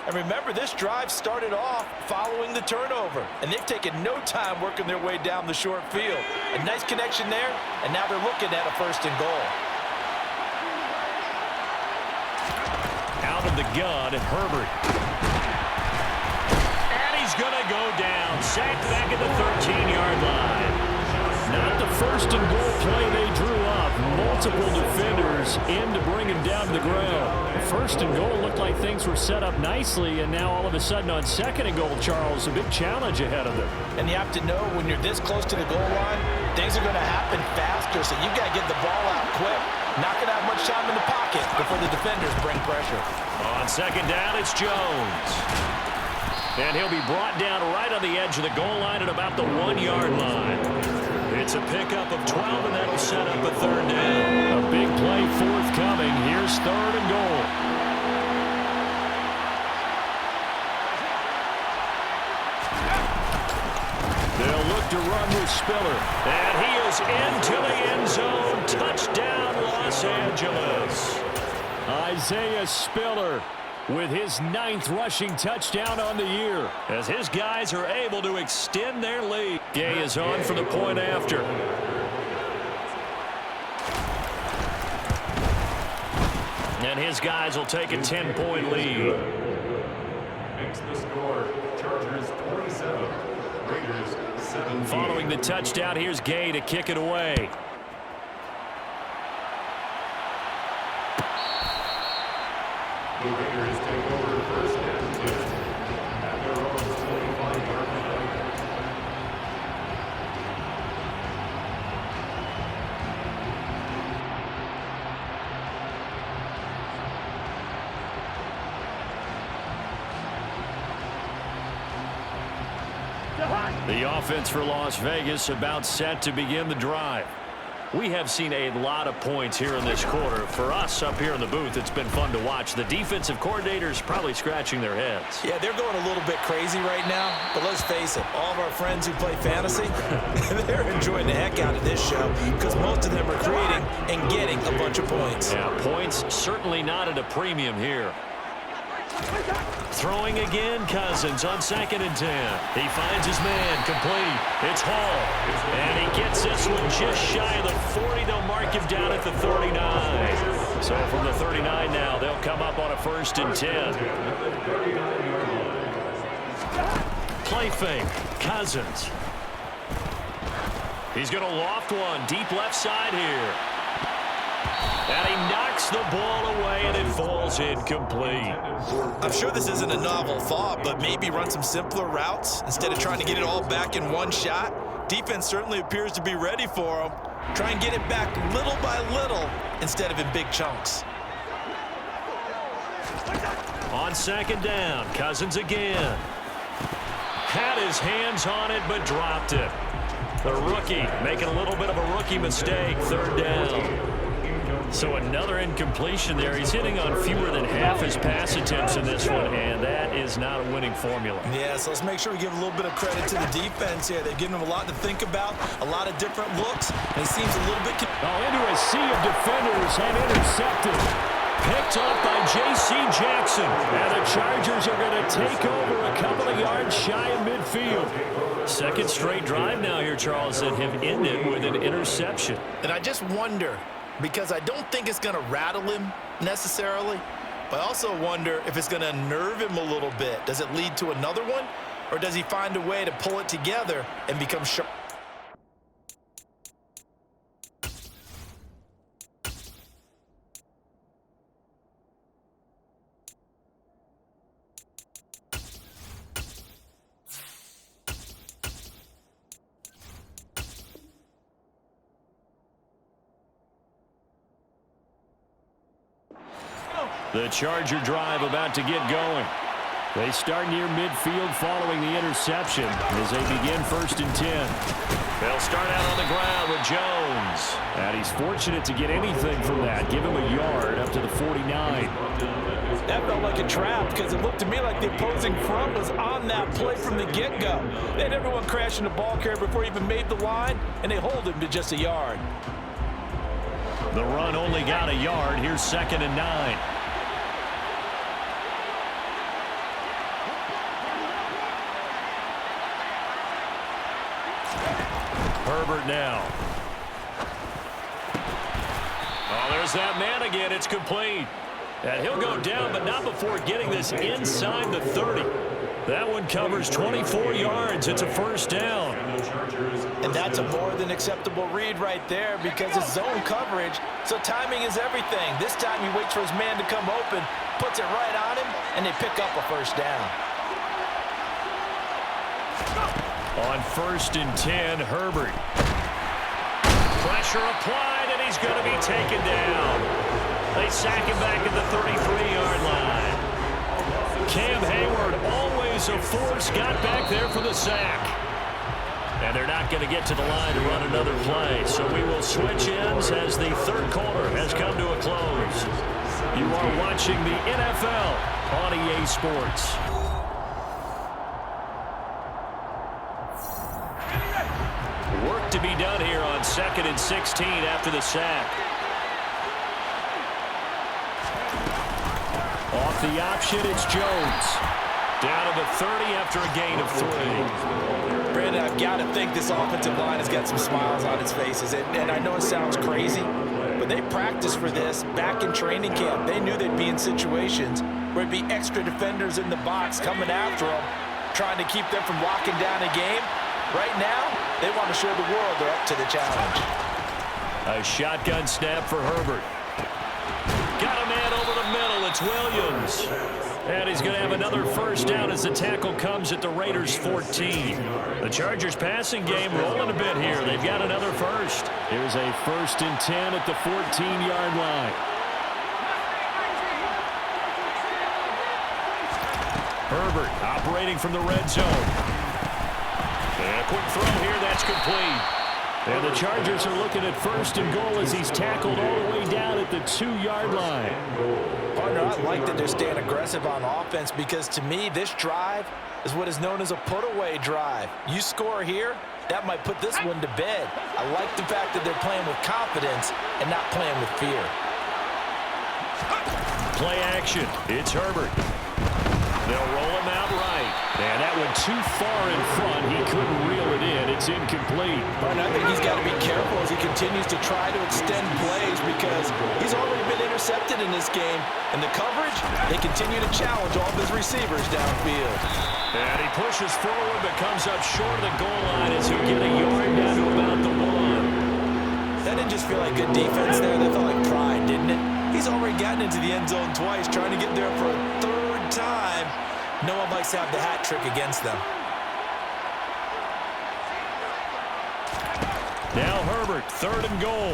And remember, this drive started off following the turnover, and they've taken no time working their way down the short field. A nice connection there, and now they're looking at a 1st and goal. Out of the gun, and Herbert. And he's going to go down. Sacked back at the 13-yard line. Not the 1st and goal play they drew up. multiple defenders in to bring him down to the ground. First and goal looked like things were set up nicely, and now all of a sudden on second and goal, Charles, a big challenge ahead of them. And you have to know when you're this close to the goal line, things are going to happen faster, so you've got to get the ball out quick. Not going to have much time in the pocket before the defenders bring pressure. On second down, it's Jones. And he'll be brought down right on the edge of the goal line at about the 1-yard line. It's a pickup of 12, and that'll set up a third down. A big play forthcoming. Here's third and goal. They'll look to run with Spiller. And he is into the end zone. Touchdown, Los Angeles. Isaiah Spiller with his 9th rushing touchdown on the year, as his guys are able to extend their lead. Gay is on for the point after. And his guys will take a 10-point lead. Makes the score. Chargers 27, Raiders 17. Following the touchdown, here's Gay to kick it away. The Raiders take over first and 10 at their own 25-yard line. The offense for Las Vegas about set to begin the drive. We have seen a lot of points here in this quarter. For us up here in the booth, it's been fun to watch. The defensive coordinators probably scratching their heads. Yeah, they're going a little bit crazy right now, but let's face it, all of our friends who play fantasy, they're enjoying the heck out of this show because most of them are creating and getting a bunch of points. Yeah, points certainly not at a premium here. Throwing again, Cousins on second and 10. He finds his man, complete. It's Hall, and he gets this one just shy of the 40. They'll mark him down at the 39. So from the 39 now, they'll come up on a first and 10. Play fake, Cousins. He's going to loft one deep left side here. And he knocks the ball away, and it falls incomplete. I'm sure this isn't a novel thought, but maybe run some simpler routes instead of trying to get it all back in one shot. Defense certainly appears to be ready for him. Try and get it back little by little instead of in big chunks. On second down, Cousins again. Had his hands on it, but dropped it. The rookie making a little bit of a rookie mistake, third down. So another incompletion there. He's hitting on fewer than half his pass attempts in this one, and that is not a winning formula. Yeah, so let's make sure we give a little bit of credit to the defense here. They've given him a lot to think about, a lot of different looks, and it seems a little bit... Into a sea of defenders and intercepted. Picked off by J.C. Jackson. And the Chargers are going to take over a couple of yards shy of midfield. Second straight drive now here, Charles, that have ended with an interception. And I just wonder, because I don't think it's going to rattle him necessarily, but I also wonder if it's going to nerve him a little bit. Does it lead to another one, or does he find a way to pull it together and become sharp? The Charger drive about to get going. They start near midfield following the interception as they begin first and 10. They'll start out on the ground with Jones. And he's fortunate to get anything from that. Give him a yard up to the 49. That felt like a trap because it looked to me like the opposing front was on that play from the get-go. They had everyone crashing the ball carrier before he even made the line, and they hold him to just a yard. The run only got a yard. Here's second and 9. Herbert now. Oh, there's that man again. It's complete. And he'll go down, but not before getting this inside the 30. That one covers 24 yards. It's a first down. And that's a more than acceptable read right there because it's zone coverage, so timing is everything. This time he waits for his man to come open, puts it right on him, and they pick up a first down. On 1st and 10, Herbert. Pressure applied, and he's going to be taken down. They sack him back at the 33-yard line. Cam Hayward, always a force, got back there for the sack. And they're not going to get to the line to run another play, so we will switch ends as the third quarter has come to a close. You are watching the NFL on EA Sports. Work to be done here on 2nd and 16 after the sack. Off the option, it's Jones. Down to the 30 after a gain of 3. Brandon, I've got to think this offensive line has got some smiles on its faces. And I know it sounds crazy, but they practiced for this back in training camp. They knew they'd be in situations where it'd be extra defenders in the box coming after them, trying to keep them from locking down a game. Right now, they want to show the world they're up to the challenge. A shotgun snap for Herbert. Got a man over the middle. It's Williams. And he's going to have another first down as the tackle comes at the Raiders' 14. The Chargers passing game rolling a bit here. They've got another first. Here's a 1st and 10 at the 14-yard line. Herbert operating from the red zone. And a quick throw here, that's complete. And the Chargers are looking at 1st and goal as he's tackled all the way down at the 2-yard line. Partner, I like that they're staying aggressive on offense because to me, this drive is what is known as a put-away drive. You score here, that might put this one to bed. I like the fact that they're playing with confidence and not playing with fear. Play action. It's Herbert. They'll roll him out right. And that went too far in front. He couldn't reel it in. It's incomplete. But I think he's got to be careful as he continues to try to extend plays because he's already been intercepted in this game. And the coverage, they continue to challenge all of his receivers downfield. And he pushes forward but comes up short of the goal line as he'll get a yard down to about the 1. That didn't just feel like good defense there. That felt like pride, didn't it? He's already gotten into the end zone twice, trying to get there for a 3rd time. No one likes to have the hat trick against them. Now Herbert, 3rd and goal.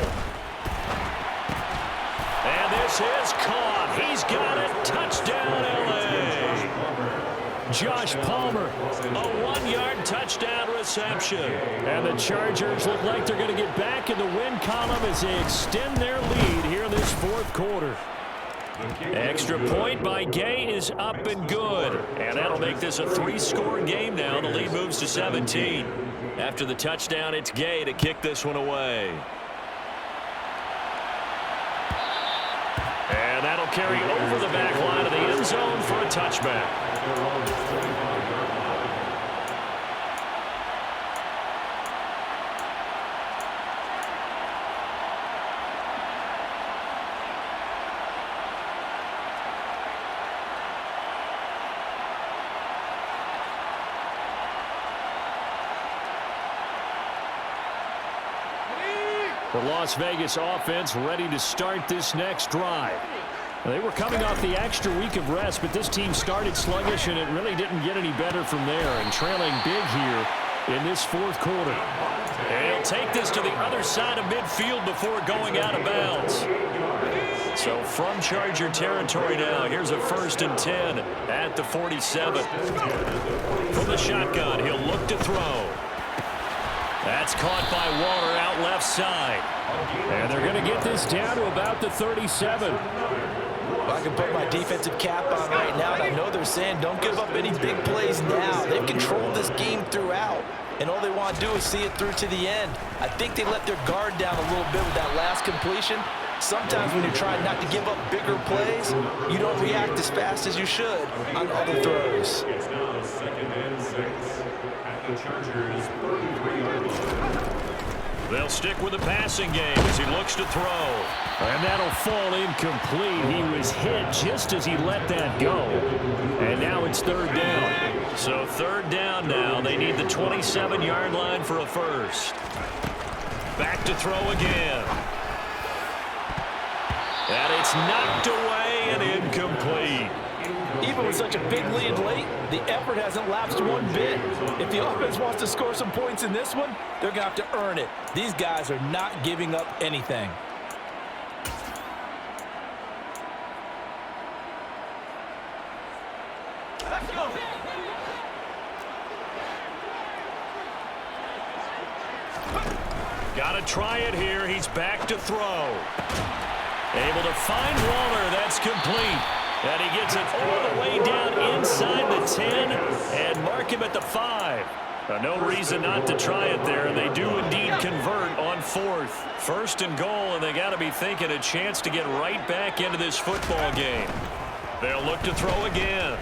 And this is caught. He's got it. Touchdown, L.A. Josh Palmer, a 1-yard touchdown reception. And the Chargers look like they're going to get back in the win column as they extend their lead here in this 4th quarter. Extra point by Gay is up and good. And that'll make this a 3-score game now. The lead moves to 17. After the touchdown, it's Gay to kick this one away. And that'll carry over the back line of the end zone for a touchback. The Las Vegas offense ready to start this next drive. They were coming off the extra week of rest, but this team started sluggish, and it really didn't get any better from there, and trailing big here in this 4th quarter. And he'll take this to the other side of midfield before going out of bounds. So from Charger territory now, here's a 1st and 10 at the 47. From the shotgun, he'll look to throw. That's caught by Waller out left side. And they're going to get this down to about the 37. Well, I can put my defensive cap on right now, and I know they're saying don't give up any big plays now. They've controlled this game throughout, and all they want to do is see it through to the end. I think they let their guard down a little bit with that last completion. Sometimes when you're trying not to give up bigger plays, you don't react as fast as you should on other throws. It's now 2nd and 6 at the Chargers' 33-yard line. They'll stick with the passing game as he looks to throw. And that'll fall incomplete. He was hit just as he let that go. And now it's 3rd down. So third down now. They need the 27-yard line for a first. Back to throw again. And it's knocked away and incomplete. Even with such a big lead late, the effort hasn't lapsed one bit. If the offense wants to score some points in this one, they're going to have to earn it. These guys are not giving up anything. Let's go. Got to try it here. He's back to throw. Able to find Waller. That's complete. And he gets it all the way down inside the 10 and mark him at the 5. No reason not to try it there, and they do indeed convert on fourth. First and goal, and they got to be thinking a chance to get right back into this football game. They'll look to throw again.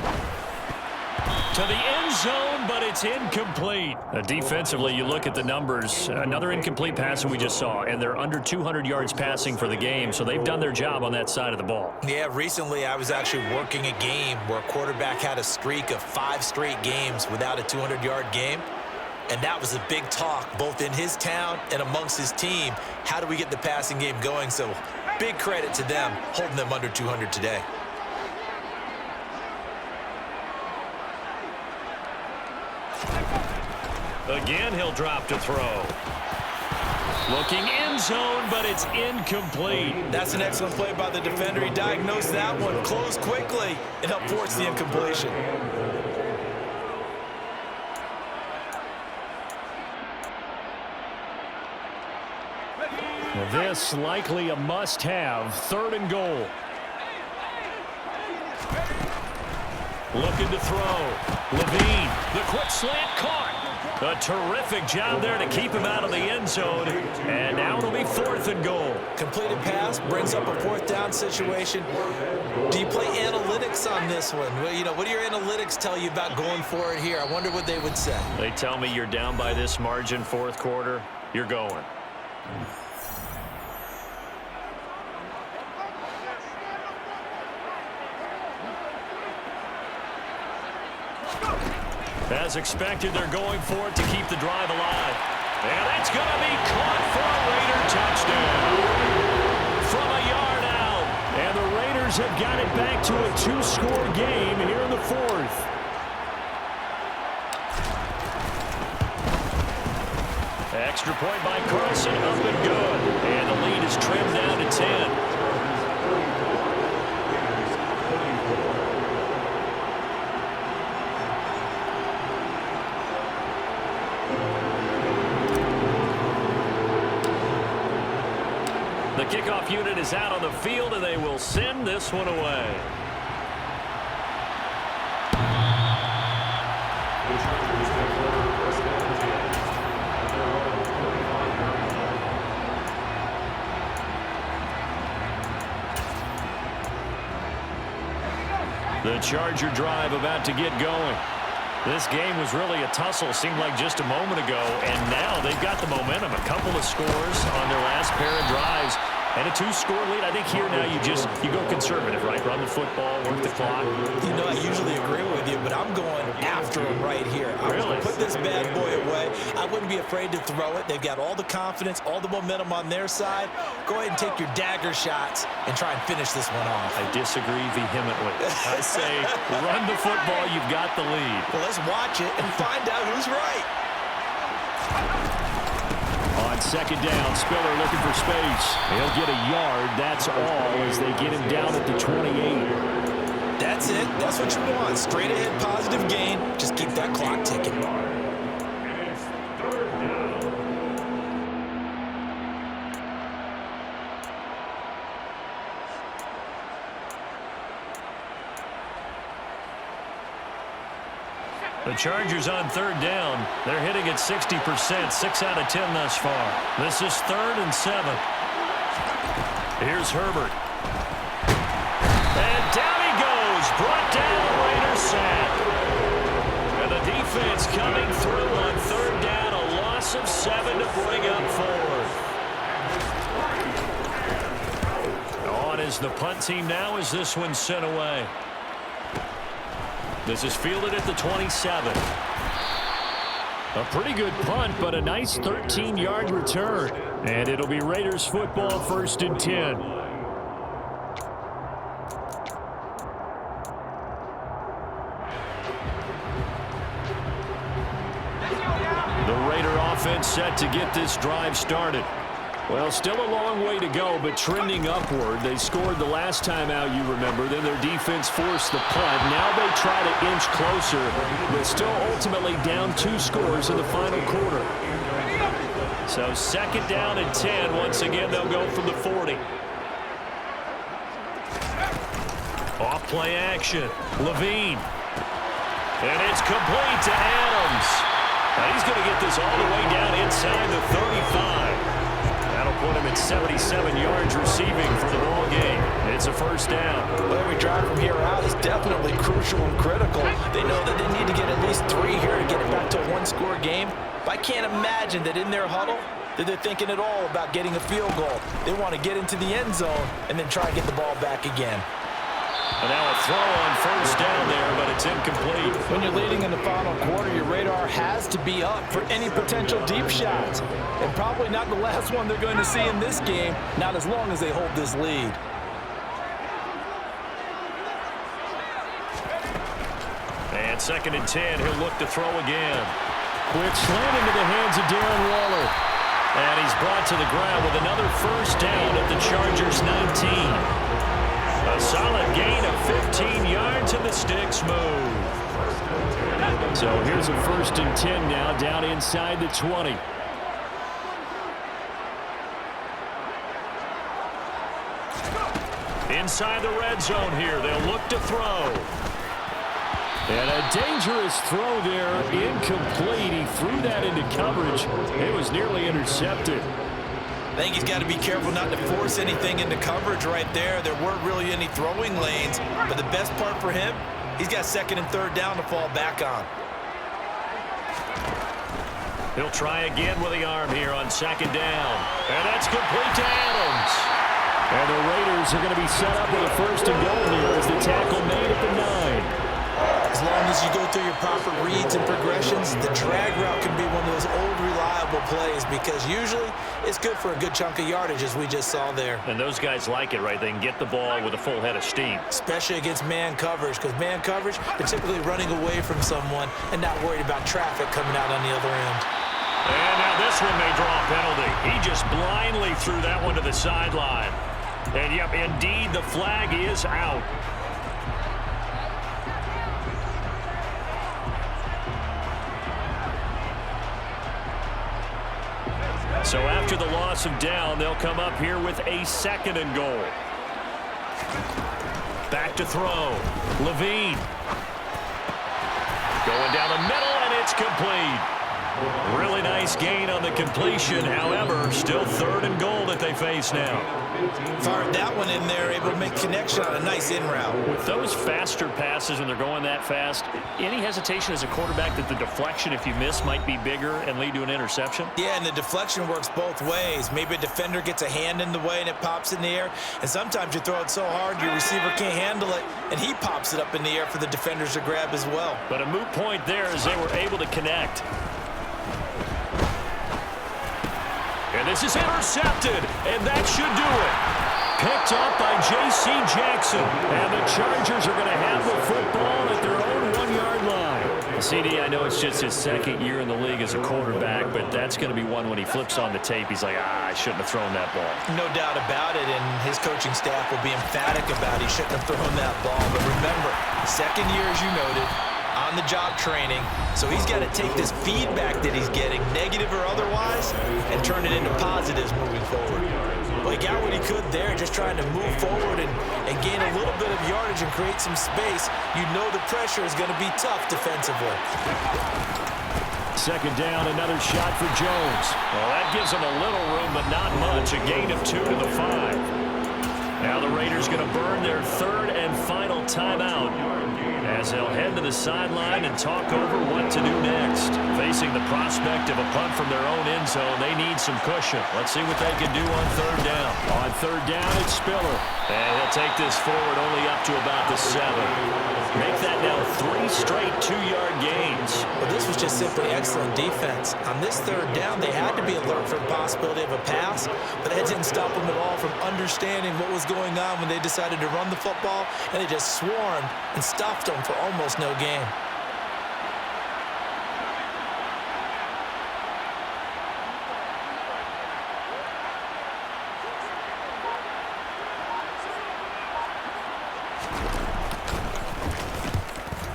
To the end zone, but it's incomplete. Defensively, you look at the numbers. Another incomplete pass that we just saw, and they're under 200 yards passing for the game, so they've done their job on that side of the ball. Yeah, recently I was actually working a game where a quarterback had a streak of 5 straight games without a 200-yard game, and that was a big talk both in his town and amongst his team. How do we get the passing game going? So big credit to them holding them under 200 today. Again, he'll drop to throw. Looking end zone, but it's incomplete. That's an excellent play by the defender. He diagnosed that one, closed quickly, and helped force the incompletion. This likely a must-have. Third and goal. Looking to throw. Levine, the quick slant caught. A terrific job there to keep him out of the end zone. And now it'll be fourth and goal. Completed pass brings up a fourth down situation. Do you play analytics on this one? Well, you know, what do your analytics tell you about going for it here? I wonder what they would say. They tell me you're down by this margin fourth quarter. You're going. As expected, they're going for it to keep the drive alive. And that's going to be caught for a Raider touchdown. From a yard out. And the Raiders have got it back to a 2-score game here in the fourth. Extra point by Carson, up and good. And the lead is trimmed down to 10. The kickoff unit is out on the field, and they will send this one away. The Chargers take over first down and 10 at their own 25-yard line. The Charger drive about to get going. This game was really a tussle, seemed like just a moment ago, and now they've got the momentum. A couple of scores on their last pair of drives, and a 2-score lead. I think here now you go conservative, right? Run the football, work the clock. You know, I usually agree with you, but I'm going after him right here. I'm going to put this bad boy away. I wouldn't be afraid to throw it. They've got all the confidence, all the momentum on their side. Go ahead and take your dagger shots and try and finish this one off. I disagree vehemently. I say run the football. You've got the lead. Well, let's watch it and find out who's right. On second down, Spiller looking for space. He'll get a yard. That's all as they get him down at the 28. That's it. That's what you want. Straight ahead, positive gain. Just keep that clock ticking. And it's third down. The Chargers on third down. They're hitting at 60%, 6 out of 10 thus far. This is 3rd and 7. Here's Herbert. And down he goes. Brought down, Raiders sack. And the defense coming through on third down. A loss of 7 to bring up fourth. On is the punt team now as this one's sent away. This is fielded at the 27. A pretty good punt, but a nice 13-yard return. And it'll be Raiders football, 1st and 10. The Raider offense set to get this drive started. Well, still a long way to go, but trending upward. They scored the last time out, you remember. Then their defense forced the punt. Now they try to inch closer, but still ultimately down 2 scores in the final quarter. So 2nd down and 10. Once again, they'll go from the 40. Off play action. Levine. And it's complete to Adams. Now he's going to get this all the way down inside the 35. That'll put him at 77 yards receiving for the ball game. It's a 1st down. Well, every drive from here out is definitely crucial and critical. They know that they need to get at least 3 here to get it back to a 1-score game. But I can't imagine that in their huddle that they're thinking at all about getting a field goal. They want to get into the end zone and then try and get the ball back again. And now a throw on 1st down there, but it's incomplete. When you're leading in the final quarter, your radar has to be up for any potential deep shots. And probably not the last one they're going to see in this game, not as long as they hold this lead. And 2nd and 10, he'll look to throw again. Quick slant into the hands of Darren Waller. And he's brought to the ground with another 1st down at the Chargers' 19. A solid gain of 15 yards and the sticks move. So here's a 1st and 10 now down inside the 20. Inside the red zone here. They'll look to throw. And a dangerous throw there. Incomplete. He threw that into coverage. It was nearly intercepted. I think he's got to be careful not to force anything into coverage right there. There weren't really any throwing lanes. But the best part for him, he's got 2nd and 3rd down to fall back on. He'll try again with the arm here on 2nd down. And that's complete to Adams. And the Raiders are going to be set up with a 1st and goal here as the tackle made at the 9. As long as you go through your proper reads and progressions, the drag route can be one of those old reliable plays because usually it's good for a good chunk of yardage, as we just saw there. And those guys like it, right? They can get the ball with a full head of steam. Especially against man coverage, because man coverage, they're typically running away from someone and not worried about traffic coming out on the other end. And now this one may draw a penalty. He just blindly threw that one to the sideline. And, yep, indeed, the flag is out. So after the loss of down, they'll come up here with a 2nd and goal. Back to throw. Levine. Going down the middle, and it's complete. Really nice gain on the completion. However, still 3rd and goal that they face now. Fired that one in there, able to make connection on a nice in route. With those faster passes when they're going that fast, any hesitation as a quarterback that the deflection, if you miss, might be bigger and lead to an interception? Yeah, and the deflection works both ways. Maybe a defender gets a hand in the way and it pops in the air. And sometimes you throw it so hard your receiver can't handle it, and he pops it up in the air for the defenders to grab as well. But a moot point there as they were able to connect. And this is intercepted, and that should do it. Picked up by J.C. Jackson, and the Chargers are going to have the football at their own 1-yard line. CD, I know it's just his 2nd year in the league as a quarterback, but that's going to be one when he flips on the tape. He's like, I shouldn't have thrown that ball. No doubt about it, and his coaching staff will be emphatic about he shouldn't have thrown that ball. But remember, 2nd year, as you noted, on-the-job training, so he's got to take this feedback that he's getting, negative or otherwise, and turn it into positives moving forward. Well, he got what he could there, just trying to move forward and gain a little bit of yardage and create some space. You know the pressure is going to be tough defensively. 2nd down, another shot for Jones. Well, that gives him a little room, but not much. A gain of 2 to the 5. Now the Raiders going to burn their 3rd and final timeout as they'll head to the sideline and talk over what to do next. Facing the prospect of a punt from their own end zone, they need some cushion. Let's see what they can do on third down. On third down, it's Spiller. And he'll take this forward only up to about the 7. Make that now 3 straight 2-yard gains. Well, this was just simply excellent defense. On this third down, they had to be alert for the possibility of a pass, but that didn't stop them at all from understanding what was going on when they decided to run the football, and they just swarmed and stuffed them for almost no gain.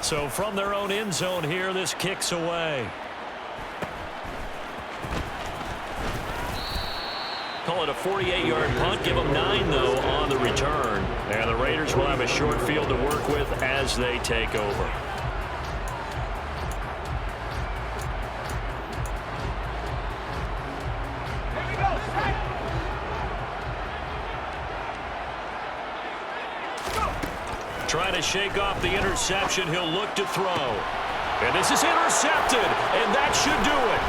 So from their own end zone here, this kicks away. Call it a 48-yard punt. Give them 9, though, on the return. And the Raiders will have a short field to work with as they take over. Trying to shake off the interception. He'll look to throw. And this is intercepted, and that should do it.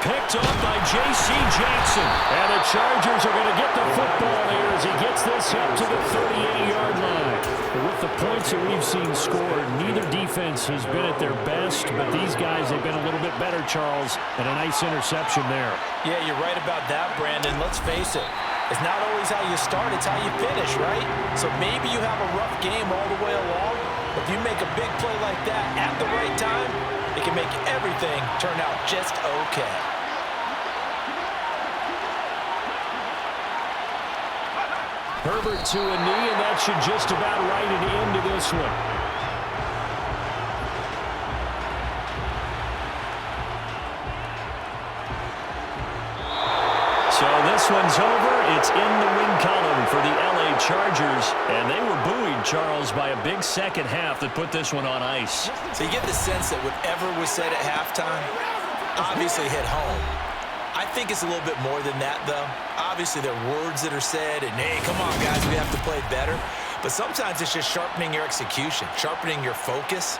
Picked up by J.C. Jackson. And the Chargers are going to get the football here as he gets this up to the 38-yard line. With the points that we've seen scored, neither defense has been at their best, but these guys have been a little bit better, Charles, and a nice interception there. Yeah, you're right about that, Brandon. Let's face it. It's not always how you start, it's how you finish, right? So maybe you have a rough game all the way along, but if you make a big play like that at the right time, it can make everything turn out just okay. Herbert to a knee, and that should just about write it into this one. So this one's over. It's in the win column for the L.A. Chargers. And they were buoyed, Charles, by a big second half that put this one on ice. So you get the sense that whatever was said at halftime obviously hit home. I think it's a little bit more than that, though. Obviously, there are words that are said, and, hey, come on, guys, we have to play better. But sometimes it's just sharpening your execution, sharpening your focus,